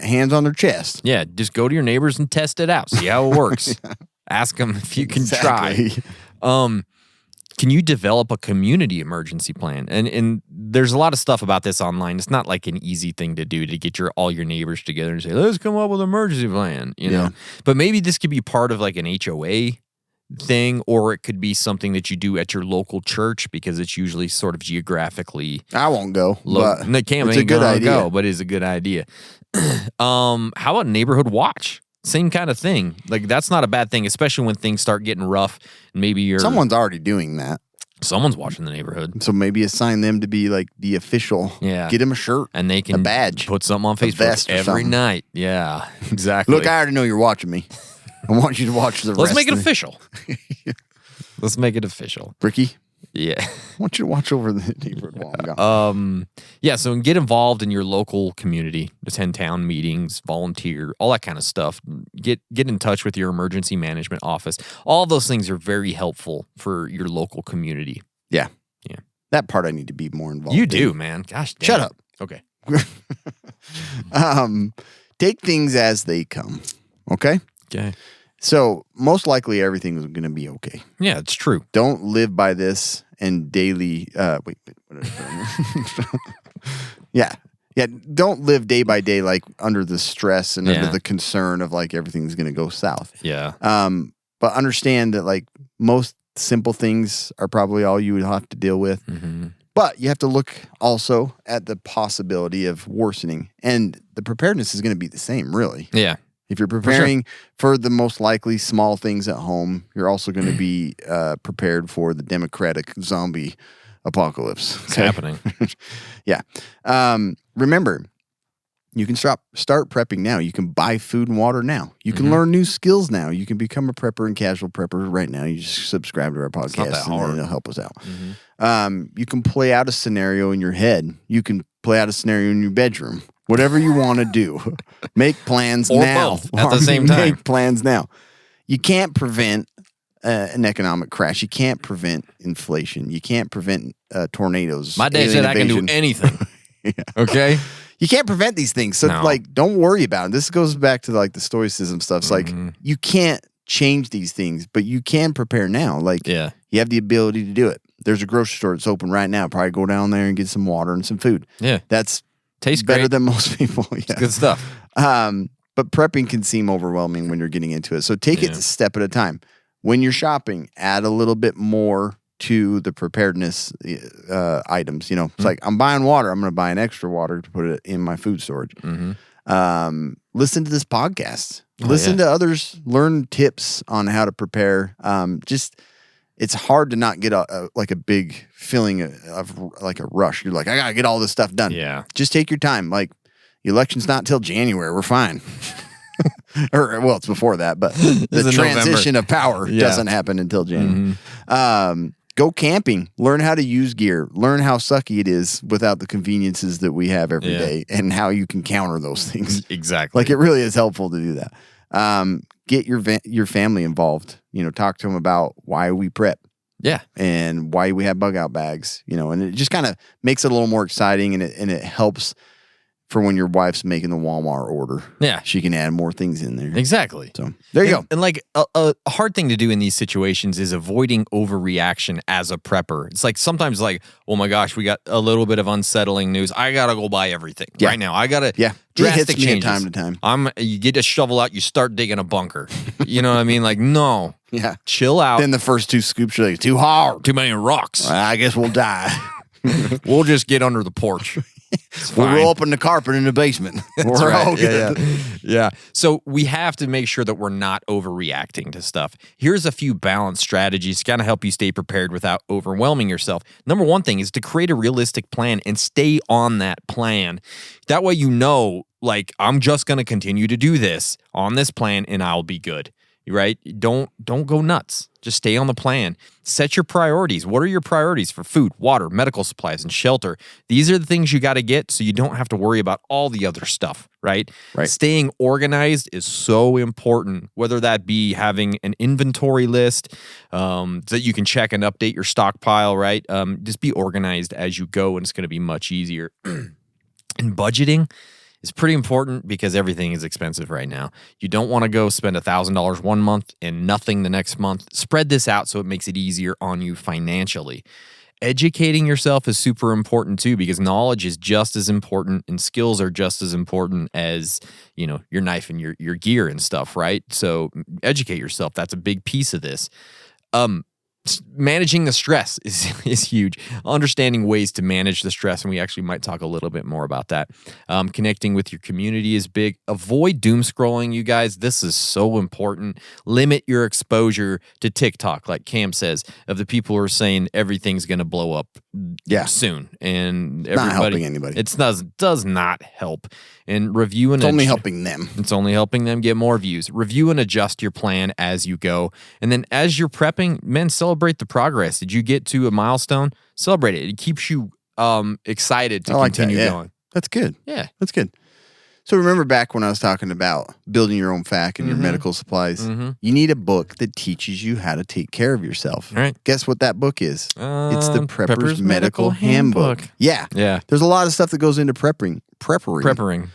hands on their chest. Yeah, just go to your neighbors and test it out. See how it works. Ask them if you can Exactly. try. Can you develop a community emergency plan? And there's a lot of stuff about this online. It's not like an easy thing to do to get all your neighbors together and say, let's come up with an emergency plan, you know? But maybe this could be part of like an HOA thing, or it could be something that you do at your local church because it's usually sort of geographically I won't go. low. But No, Cam it's a ain't good gonna idea. go, but it's a good idea. How about neighborhood watch? Same kind of thing. Like, that's not a bad thing, especially when things start getting rough and maybe Someone's already doing that. someone's watching the neighborhood. So maybe assign them to be like the official. Yeah. Get them a shirt. And they can A badge. put something on A vest Facebook or every something. night. Yeah, exactly. Look, I already know you're watching me. I want you to watch the Let's rest. make it of the- official. Let's make it official. Ricky, Yeah. I want you to watch over the neighborhood while I'm gone. Yeah, so get involved in your local community, attend town meetings, volunteer, all that kind of stuff. Get in touch with your emergency management office. All those things are very helpful for your local community. Yeah. Yeah. That part I need to be more involved You in. do, man. Gosh damn. Shut it. up. Okay. Take things as they come. Okay? Okay. So most likely everything is going to be okay. Yeah, it's true. Don't live by this and daily. Wait. Whatever. Yeah. Yeah, don't live day by day like under the stress and Yeah. under the concern of like everything's going to go south. Yeah. But understand that like most simple things are probably all you would have to deal with. Mm-hmm. But you have to look also at the possibility of worsening. And the preparedness is going to be the same, really. Yeah. If you're preparing for the most likely small things at home, you're also going to be prepared for the democratic zombie apocalypse. It's happening. Yeah. Remember, you can start prepping now. You can buy food and water now. You can learn new skills now. You can become a prepper and casual prepper right now. You just subscribe to our podcast not that hard. and it'll help us out. You can play out a scenario in your head. You can play out a scenario in your bedroom. Whatever you want to do. Make plans Or now. both at the same time. Make plans now. You can't prevent an economic crash. You can't prevent inflation. You can't prevent tornadoes. My dad said I can do invasion. anything. Okay? You can't prevent these things. So, No. like, don't worry about it. This goes back to, like, the Stoicism stuff. It's like, you can't change these things, but you can prepare now. Like, Yeah. you have the ability to do it. There's a grocery store that's open right now. Probably go down there and get some water and some food. Yeah. That's Tastes better great. than most people. Yeah. Good stuff. But prepping can seem overwhelming when you're getting into it. So take it a step at a time. When you're shopping, add a little bit more to the preparedness items. You know, it's like, I'm buying water. I'm going to buy an extra water to put it in my food storage. Listen to this podcast. Listen to others. Learn tips on how to prepare. It's hard to not get a big feeling of like a rush. You're like, I got to get all this stuff done. Yeah. Just take your time. Like, the election's not till January. We're fine. Or, well, it's before that, but the This is transition of power Yeah. doesn't happen until January. Go camping. Learn how to use gear. Learn how sucky it is without the conveniences that we have every day, and how you can counter those things. Exactly. Like, it really is helpful to do that. Get your family involved. You know, talk to them about why we prep Yeah. and why we have bug out bags. You know, and it just kind of makes it a little more exciting, and it helps for when your wife's making the Walmart order. Yeah. She can add more things in there. Exactly. So there you go. And like a hard thing to do in these situations is avoiding overreaction as a prepper. It's like sometimes like, oh my gosh, we got a little bit of unsettling news. I gotta go buy everything right now. I gotta Yeah. It drastic hits me changes. time to time. You get a shovel out, you start digging a bunker. You know what I mean? Like, no. Yeah. Chill out. Then the first two scoops are like, too hard. Too many rocks. I guess we'll die. We'll just get under the porch. We'll fine. roll up in the carpet in the basement. We're right. all good. Yeah. So we have to make sure that we're not overreacting to stuff. Here's a few balanced strategies to kind of help you stay prepared without overwhelming yourself. Number one thing is to create a realistic plan and stay on that plan. That way you know, like, I'm just going to continue to do this on this plan and I'll be good. Right? Don't go nuts. Just stay on the plan. Set your priorities. What are your priorities for food, water, medical supplies, and shelter? These are the things you got to get so you don't have to worry about all the other stuff, right? Right. Staying organized is so important, whether that be having an inventory list so that you can check and update your stockpile, right? Just be organized as you go, and it's going to be much easier. And budgeting is pretty important because everything is expensive right now. You don't want to go spend $1,000 one month and nothing the next month. Spread this out so it makes it easier on you financially. Educating yourself is super important too, because knowledge is just as important and skills are just as important as, you know, your knife and your gear and stuff, right? So educate yourself. That's a big piece of this. Managing the stress is huge. Understanding ways to manage the stress, and we actually might talk a little bit more about that. Connecting with your community is big. Avoid doom scrolling, you guys. This is so important. Limit your exposure to TikTok, like Cam says, of the people who are saying everything's going to blow up soon. And everybody, Not helping anybody. It does not help. And review and It's only helping them. It's only helping them get more views. Review and adjust your plan as you go. And then as you're prepping, men, celebrate the progress. Did you get to a milestone? Celebrate it. It keeps you excited to continue going. That's good. Yeah. That's good. So remember back when I was talking about building your own FAQ and your medical supplies, you need a book that teaches you how to take care of yourself. Right. Guess what that book is? It's the Prepper's Medical Medical Handbook. Handbook. Yeah. Yeah. There's a lot of stuff that goes into prepping. Prepping.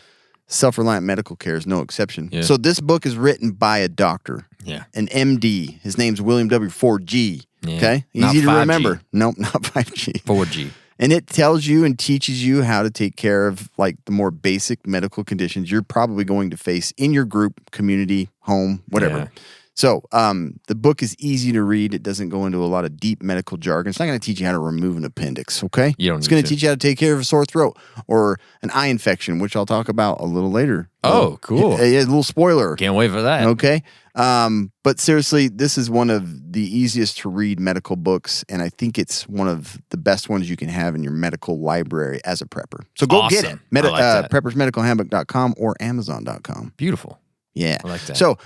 Self-reliant medical care is no exception. Yeah. So this book is written by a doctor, Yeah. an MD. His name's William W. 4G. Yeah. Okay? Not Easy to 5G. remember. Nope, not 5G. 4G. And it tells you and teaches you how to take care of like the more basic medical conditions you're probably going to face in your group, community, home, whatever. Yeah. So the book is easy to read. It doesn't go into a lot of deep medical jargon. It's not going to teach you how to remove an appendix, okay? It's going to teach you how to take care of a sore throat or an eye infection, which I'll talk about a little later. Oh, cool. A little spoiler. Can't wait for that. Okay. But seriously, this is one of the easiest to read medical books, and I think it's one of the best ones you can have in your medical library as a prepper. So go get it. I like that. PreppersMedicalHandbook.com or Amazon.com. Beautiful. Yeah. I like that. So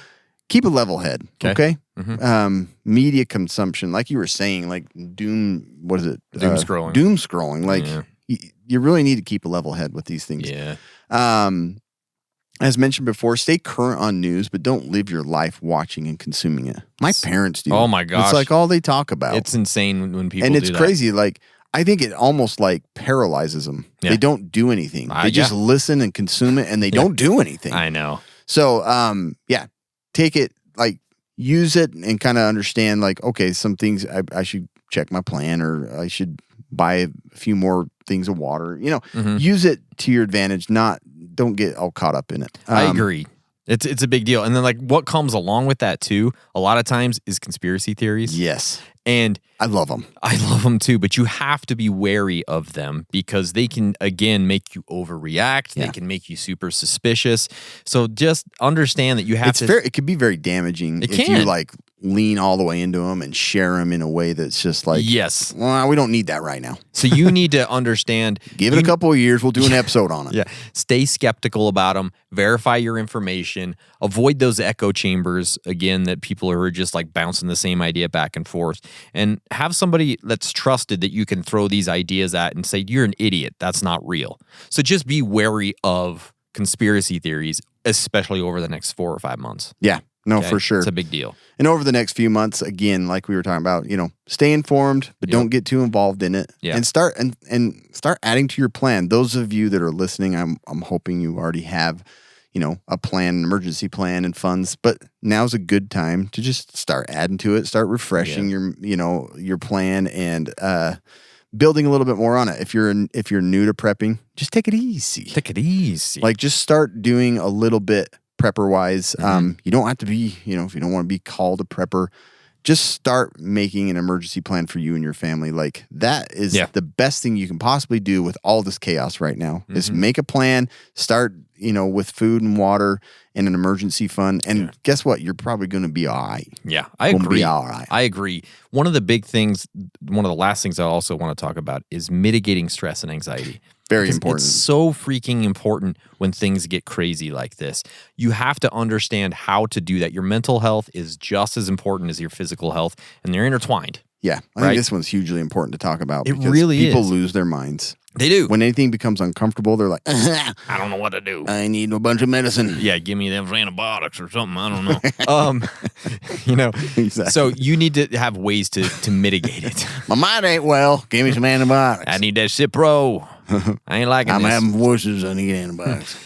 keep a level head, okay? Mhm. Media consumption, like you were saying, like doom scrolling. Doom scrolling. Like Yeah. you really need to keep a level head with these things. Yeah. As mentioned before, stay current on news, but don't live your life watching and consuming it. My parents do. Oh my gosh. It's like all they talk about. It's insane when people and do it's that. crazy. Like I think it almost like paralyzes them. Yeah. They don't do anything. They just listen and consume it, and they don't do anything. I know. So, take it, like, use it and kind of understand, like, okay, some things I should check my plan or I should buy a few more things of water. Use it to your advantage, don't get all caught up in it. I agree. It's a big deal. And then, like, what comes along with that, too, a lot of times is conspiracy theories. Yes. And I love them. I love them, too. But you have to be wary of them because they can, again, make you overreact. Yeah. They can make you super suspicious. So just understand that you have It could be very damaging if you, like, lean all the way into them and share them in a way that's just like, yes, well, we don't need that right now. So you need to understand. Give it a couple of years. We'll do an episode on it. Yeah. Stay skeptical about them. Verify your information. Avoid those echo chambers, again, that people are just like bouncing the same idea back and forth. And have somebody that's trusted that you can throw these ideas at and say, you're an idiot. That's not real. So just be wary of conspiracy theories, especially over the next 4 or 5 months. Yeah. No, Okay? for sure. It's a big deal. And over the next few months, again, like we were talking about, stay informed, but don't get too involved in it. Yeah. And start start adding to your plan. Those of you that are listening, I'm hoping you already have, a plan, an emergency plan and funds. But now's a good time to just start adding to it, start refreshing your plan and building a little bit more on it. If you're new to prepping, just take it easy. Take it easy. Like just start doing a little bit prepper wise. You don't have to be, if you don't want to be called a prepper, just start making an emergency plan for you and your family. Like that is the best thing you can possibly do with all this chaos right now is make a plan, start, with food and water and an emergency fund. And guess what? You're probably going to be all right. Yeah, I agree. Be all right. I agree. One of the last things I also want to talk about is mitigating stress and anxiety. Very Because important. It's so freaking important when things get crazy like this. You have to understand how to do that. Your mental health is just as important as your physical health, and they're intertwined. Yeah. I Right? think this one's hugely important to talk about It because really people is. lose their minds. They do. When anything becomes uncomfortable, they're like, I don't know what to do. I need a bunch of medicine. Yeah, give me them antibiotics or something. I don't know. Exactly. So you need to have ways to mitigate it. My mind ain't well. Give me some antibiotics. I need that Cipro. I ain't liking I'm this. having voices. I need antibiotics.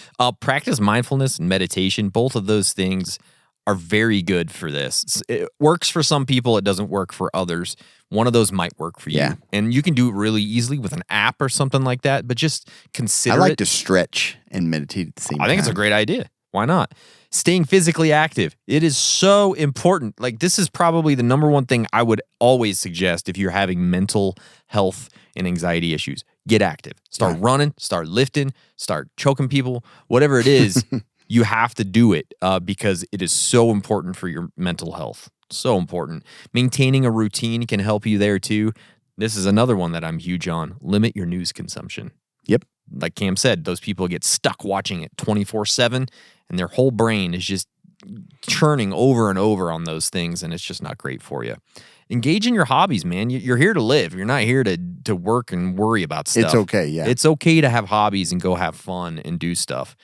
Practice mindfulness and meditation. Both of those things are very good for this. It works for some people. It doesn't work for others. One of those might work for you. Yeah. And you can do it really easily with an app or something like that, but just consider I like it. to stretch and meditate at the same time. I think it's a great idea. Why not? Staying physically active. It is so important. Like, this is probably the number one thing I would always suggest if you're having mental health and anxiety issues. Get active. Start running, start lifting, start choking people, whatever it is. You have to do it because it is so important for your mental health. So important. Maintaining a routine can help you there too. This is another one that I'm huge on. Limit your news consumption. Yep. Like Cam said, those people get stuck watching it 24/7 and their whole brain is just churning over and over on those things, and it's just not great for you. Engage in your hobbies, man. You're here to live. You're not here to work and worry about stuff. It's okay, yeah. It's okay to have hobbies and go have fun and do stuff.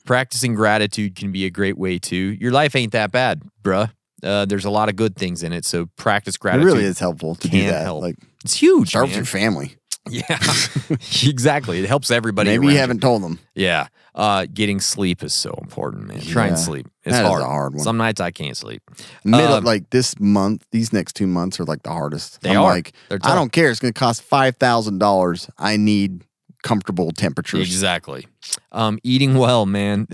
Practicing gratitude can be a great way too. Your life ain't that bad, bruh. There's a lot of good things in it, so practice It gratitude. really is helpful to do Can that. help. Like, It's huge, start with man. your family. Yeah, exactly. It helps everybody Maybe around you haven't told them. Yeah. Getting sleep is so important, man. Try and Yeah. sleep. It's That is hard. a hard one. Some nights I can't sleep. Like this month, these next 2 months are like the hardest. They I'm are. like, They're I tough. don't care. It's going to cost $5,000. I need comfortable temperatures. Exactly. Eating well, man.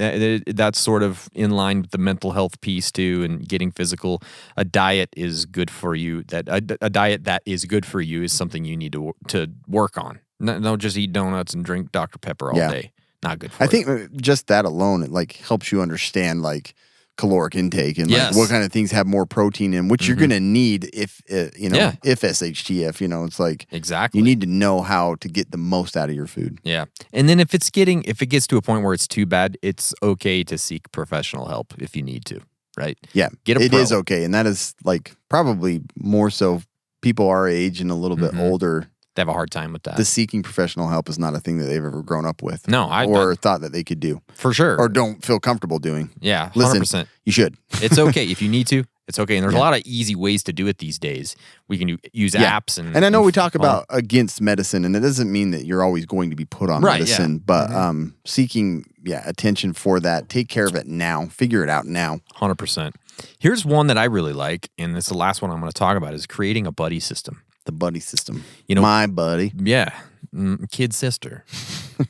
That's sort of in line with the mental health piece too, and getting physical. A diet is good for you. A diet that is good for you is something you need to work on. No, just eat donuts and drink Dr. Pepper all day. Not good for you. I think just that alone, it like helps you understand like caloric intake and Yes. like what kind of things have more protein in, which you're going to need if Yeah. if SHTF, it's like Exactly. you need to know how to get the most out of your food. Yeah. And then if it gets to a point where it's too bad, it's okay to seek professional help if you need to, right? Yeah, Get a it pro. is okay, and that is like probably more so people our age and a little bit older. They have a hard time with that. The seeking professional help is not a thing that they've ever grown up with. No, or thought that they could do for sure. or don't feel comfortable doing. Yeah, 100%. Listen, you should. It's okay if you need to. It's okay. And there's a lot of easy ways to do it these days. We can use apps and I know we talk about against medicine, and it doesn't mean that you're always going to be put on Right, medicine, but seeking attention for that, take care of it now, figure it out now. 100%. Here's one that I really like, and this is the last one I'm going to talk about, is creating a buddy system. The buddy system. My buddy. Yeah. Kid sister.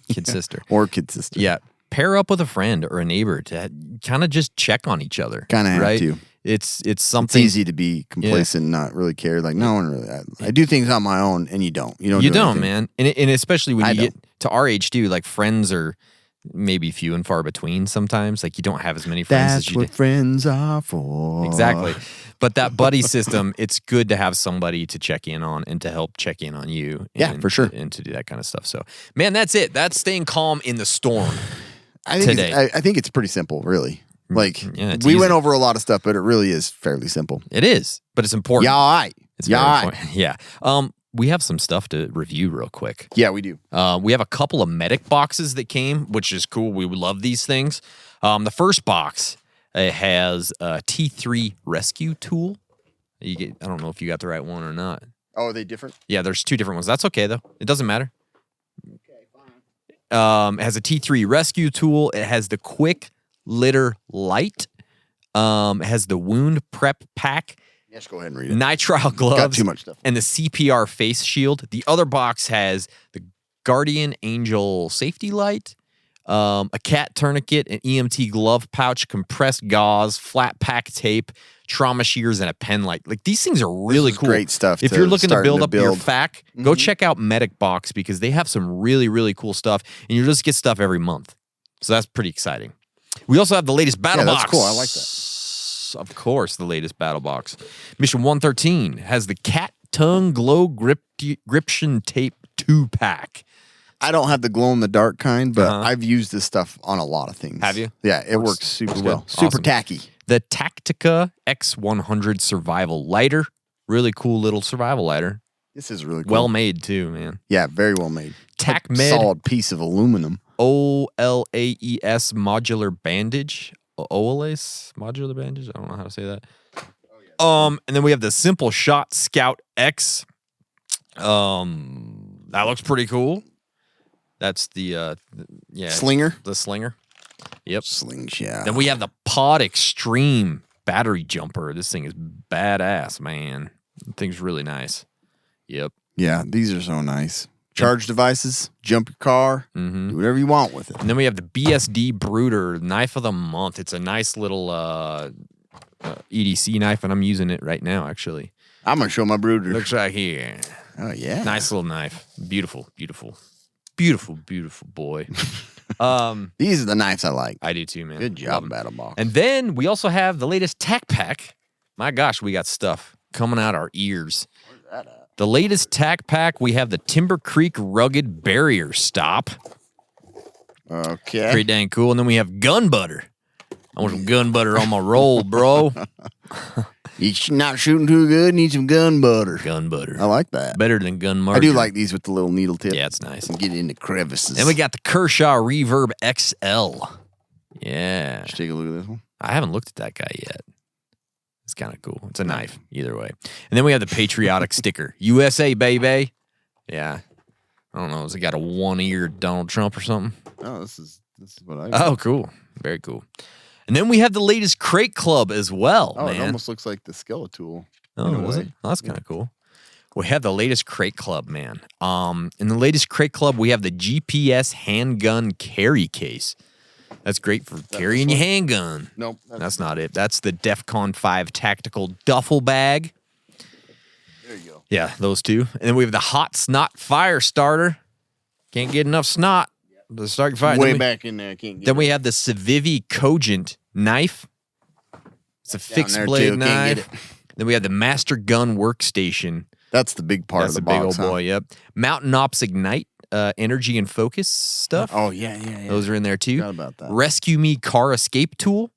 Kid sister. Or kid sister. Yeah. Pair up with a friend or a neighbor to kind of just check on each other. Kind of have right? to. It's It's something. easy to be complacent and not really care. Like, no one really. I do things on my own, and you don't. You don't You do don't, anything. man. And especially when I you don't. get to our age, too, like friends are maybe few and far between sometimes. Like you don't have as many friends That's as you what did. friends are for. Exactly. But that buddy system, it's good to have somebody to check in on and to help check in on you. Yeah, for sure. And to do that kind of stuff. So, man, that's it. That's staying calm in the storm. I think today. I think it's pretty simple, really. Like Yeah, it's we easy. went over a lot of stuff, but it really is fairly simple. It is, but it's important. Yeah, all right. It's Yeah, very all right. important. Yeah. We have some stuff to review real quick. Yeah, we do. We have a couple of medic boxes that came, which is cool. We love these things. The first box has a T3 rescue tool. I don't know if you got the right one or not. Oh, are they different? Yeah, there's two different ones. That's okay though. It doesn't matter. It has a T3 rescue tool. It has the quick litter light. It has the wound prep pack. Yes, go ahead and read it. Nitrile gloves. too much stuff. And the CPR face shield. The other box has the Guardian Angel safety light, a cat tourniquet, an EMT glove pouch, compressed gauze, flat pack tape, trauma shears, and a pen light. Like these things are really is cool. great stuff If to you're looking to starting build to up your build. FAC, go check out Medic Box because they have some really, really cool stuff, and you just get stuff every month. So that's pretty exciting. We also have the latest battle Yeah, box. that's cool. I like that. Of course, the latest battle box. Mission 113 has the Cat Tongue Glow Gription Tape 2-pack. I don't have the glow in the dark kind, but I've used this stuff on a lot of things. Have you? Yeah, it works super good. well. Super Awesome. tacky. The Tactica X100 Survival Lighter. Really cool little survival lighter. This is really cool. Well made, too, man. Yeah, very well made. TacMed Solid piece of aluminum. OLAES Modular Bandage. OLAES Modular Bandage? I don't know how to say that. And then we have the Simple Shot Scout X. That looks pretty cool. That's the Slinger. The slinger. Yep. Slingshot. Then we have the Pod Extreme battery jumper. This thing is badass, man. The thing's really nice. Yep. Yeah, these are so nice. Charge devices, jump your car, do whatever you want with it. And then we have the BSD Brooder Knife of the Month. It's a nice little EDC knife, and I'm using it right now, actually. I'm going to show my brooder. Looks right here. Oh, yeah. Nice little knife. Beautiful, beautiful. Beautiful, beautiful boy. These are the knives I like. I do too, man. Good Love job, 'em. Battle Box. And then we also have the latest Tac Pack. My gosh, we got stuff coming out our ears. Where's that at? The latest Tac Pack, we have the Timber Creek Rugged Barrier Stop. Okay. Pretty dang cool. And then we have Gun Butter. I want some gun butter on my roll, bro. You're not shooting too good, need some gun butter. Gun butter. I like that. Better than gun I margarine. do like these with the little needle tip. Yeah, it's nice. And get it in the crevices. Then we got the Kershaw Reverb XL. Yeah. Let's take a look at this one. I haven't looked at that guy yet. It's kind of cool. It's a knife, either way. And then we have the patriotic sticker. USA, baby. Yeah. I don't know. Has it got a one-eared Donald Trump or something? Oh, this is This is what I got. Oh, cool. Very cool. And then we have the latest Crate Club as well, Oh, man. it almost looks like the Skeletal. Oh, was it? Oh, that's kind of cool. We have the latest Crate Club, man. In the latest Crate Club, we have the GPS handgun carry case. That's great for carrying your handgun. Nope. That's not it. That's the DEFCON 5 tactical duffel bag. There you go. Yeah, those two. And then we have the hot snot fire starter. Can't get enough snot to start your fire. Way back in there. I can't get Then it. we have the Civivi Cogent knife. It's a Down fixed there, blade too. Can't get knife. Then we have the Master Gun workstation. That's the big part That's of a the big box. old boy. Yep. Mountain Ops Ignite, energy and focus stuff. Oh, yeah. Those are in there too. Forgot about that. Rescue Me car escape tool.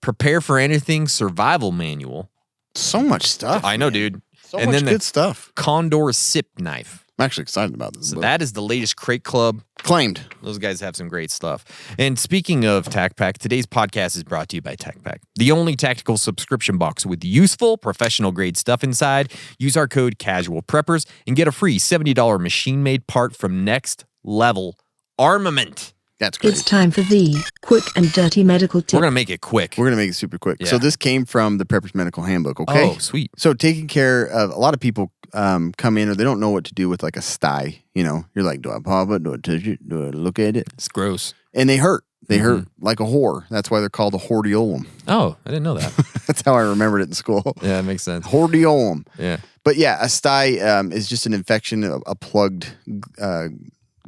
Prepare for anything survival manual. So much stuff. I know, man. dude. So And much then the- good stuff. Condor sip knife. I'm actually excited about this. So book. that is the latest Crate Club. Claimed. Those guys have some great stuff. And speaking of TacPack, today's podcast is brought to you by TacPack, the only tactical subscription box with useful, professional-grade stuff inside. Use our code CASUALPREPPERS and get a free $70 machine-made part from Next Level Armament. That's great. It's time for the quick and dirty medical tip. We're going to make it quick. We're going to make it super quick. Yeah. So this came from the Prepper's Medical Handbook, okay? Oh, sweet. So taking care of, a lot of people come in or they don't know what to do with like a sty. You know, you're like, do I pop it? Do I touch it? Do I look at it? It's gross. And they hurt. They hurt like a whore. That's why they're called a hordeolum. Oh, I didn't know that. That's how I remembered it in school. Yeah, it makes sense. Hordeolum. Yeah. But yeah, a sty is just an infection, a plugged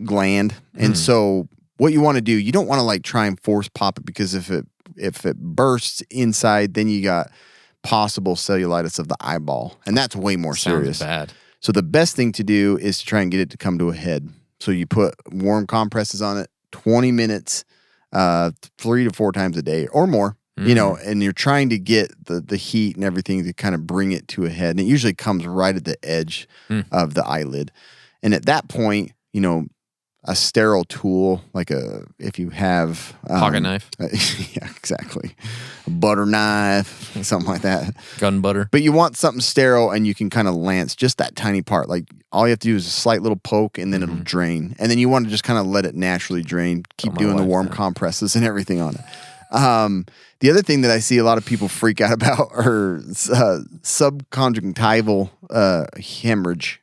gland. And so what you want to do, you don't want to like try and force pop it because if it bursts inside, then you got possible cellulitis of the eyeball. And that's way more serious. Sounds bad. So the best thing to do is to try and get it to come to a head. So you put warm compresses on it, 20 minutes, 3 to 4 times a day or more, you know, and you're trying to get the heat and everything to kind of bring it to a head. And it usually comes right at the edge of the eyelid. And at that point, you know, a sterile tool, like if you have Pocket knife. Yeah, exactly. A butter knife, something like that. Gun butter. But you want something sterile and you can kind of lance just that tiny part. Like all you have to do is a slight little poke and then it'll drain. And then you want to just kind of let it naturally drain. Keep doing the warm compresses and everything on it. The other thing that I see a lot of people freak out about are subconjunctival hemorrhage.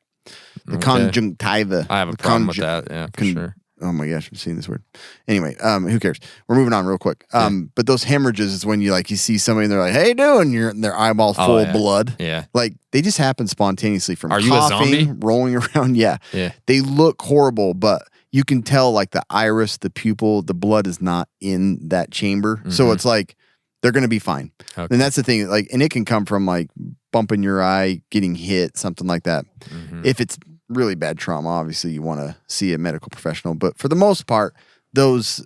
The conjunctiva. I have a problem with that. Yeah, for sure. Oh my gosh, I'm seeing this word. Anyway, who cares? We're moving on real quick. But those hemorrhages is when you see somebody and they're like, "Hey, doing?" Their eyeball's full of blood. Yeah. Like they just happen spontaneously from Are you a coughing, zombie? rolling around. Yeah. Yeah. They look horrible, but you can tell like the iris, the pupil, the blood is not in that chamber. So it's like they're going to be fine. Okay. And that's the thing. Like, and it can come from like bumping your eye, getting hit, something like that. If it's really bad trauma, obviously you want to see a medical professional. But for the most part, those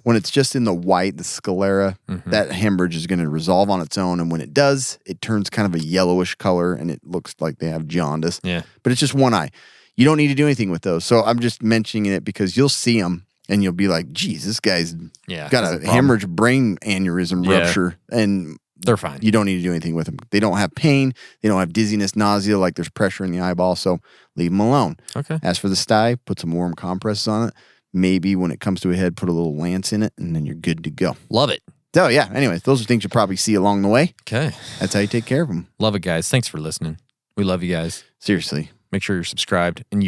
when it's just in the white, the sclera, that hemorrhage is going to resolve on its own. And when it does, it turns kind of a yellowish color and it looks like they have jaundice. Yeah. But it's just one eye. You don't need to do anything with those. So I'm just mentioning it because you'll see them and you'll be like, geez, this guy's got that's a problem. hemorrhage brain aneurysm rupture. And They're fine. you don't need to do anything with them. They don't have pain. They don't have dizziness, nausea, like there's pressure in the eyeball. So leave them alone. Okay. As for the sty, put some warm compresses on it. Maybe when it comes to a head, put a little lance in it, and then you're good to go. Love it. So yeah, anyways, those are things you probably see along the way. Okay. That's how you take care of them. Love it, guys. Thanks for listening. We love you guys. Seriously. Make sure you're subscribed and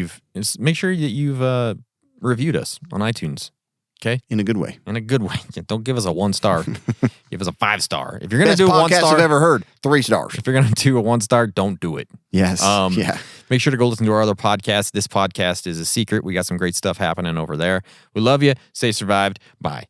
make sure that you've reviewed us on iTunes. Okay? In a good way. In a good way. Don't give us a 1-star. Give us a 5-star. If you're gonna Best do a podcast 1-star, I've ever heard. 3 stars. if you're gonna do a 1-star, don't do it. Yes. Yeah. Make sure to go listen to our other podcasts. This podcast is a secret. We got some great stuff happening over there. We love you. Stay survived. Bye.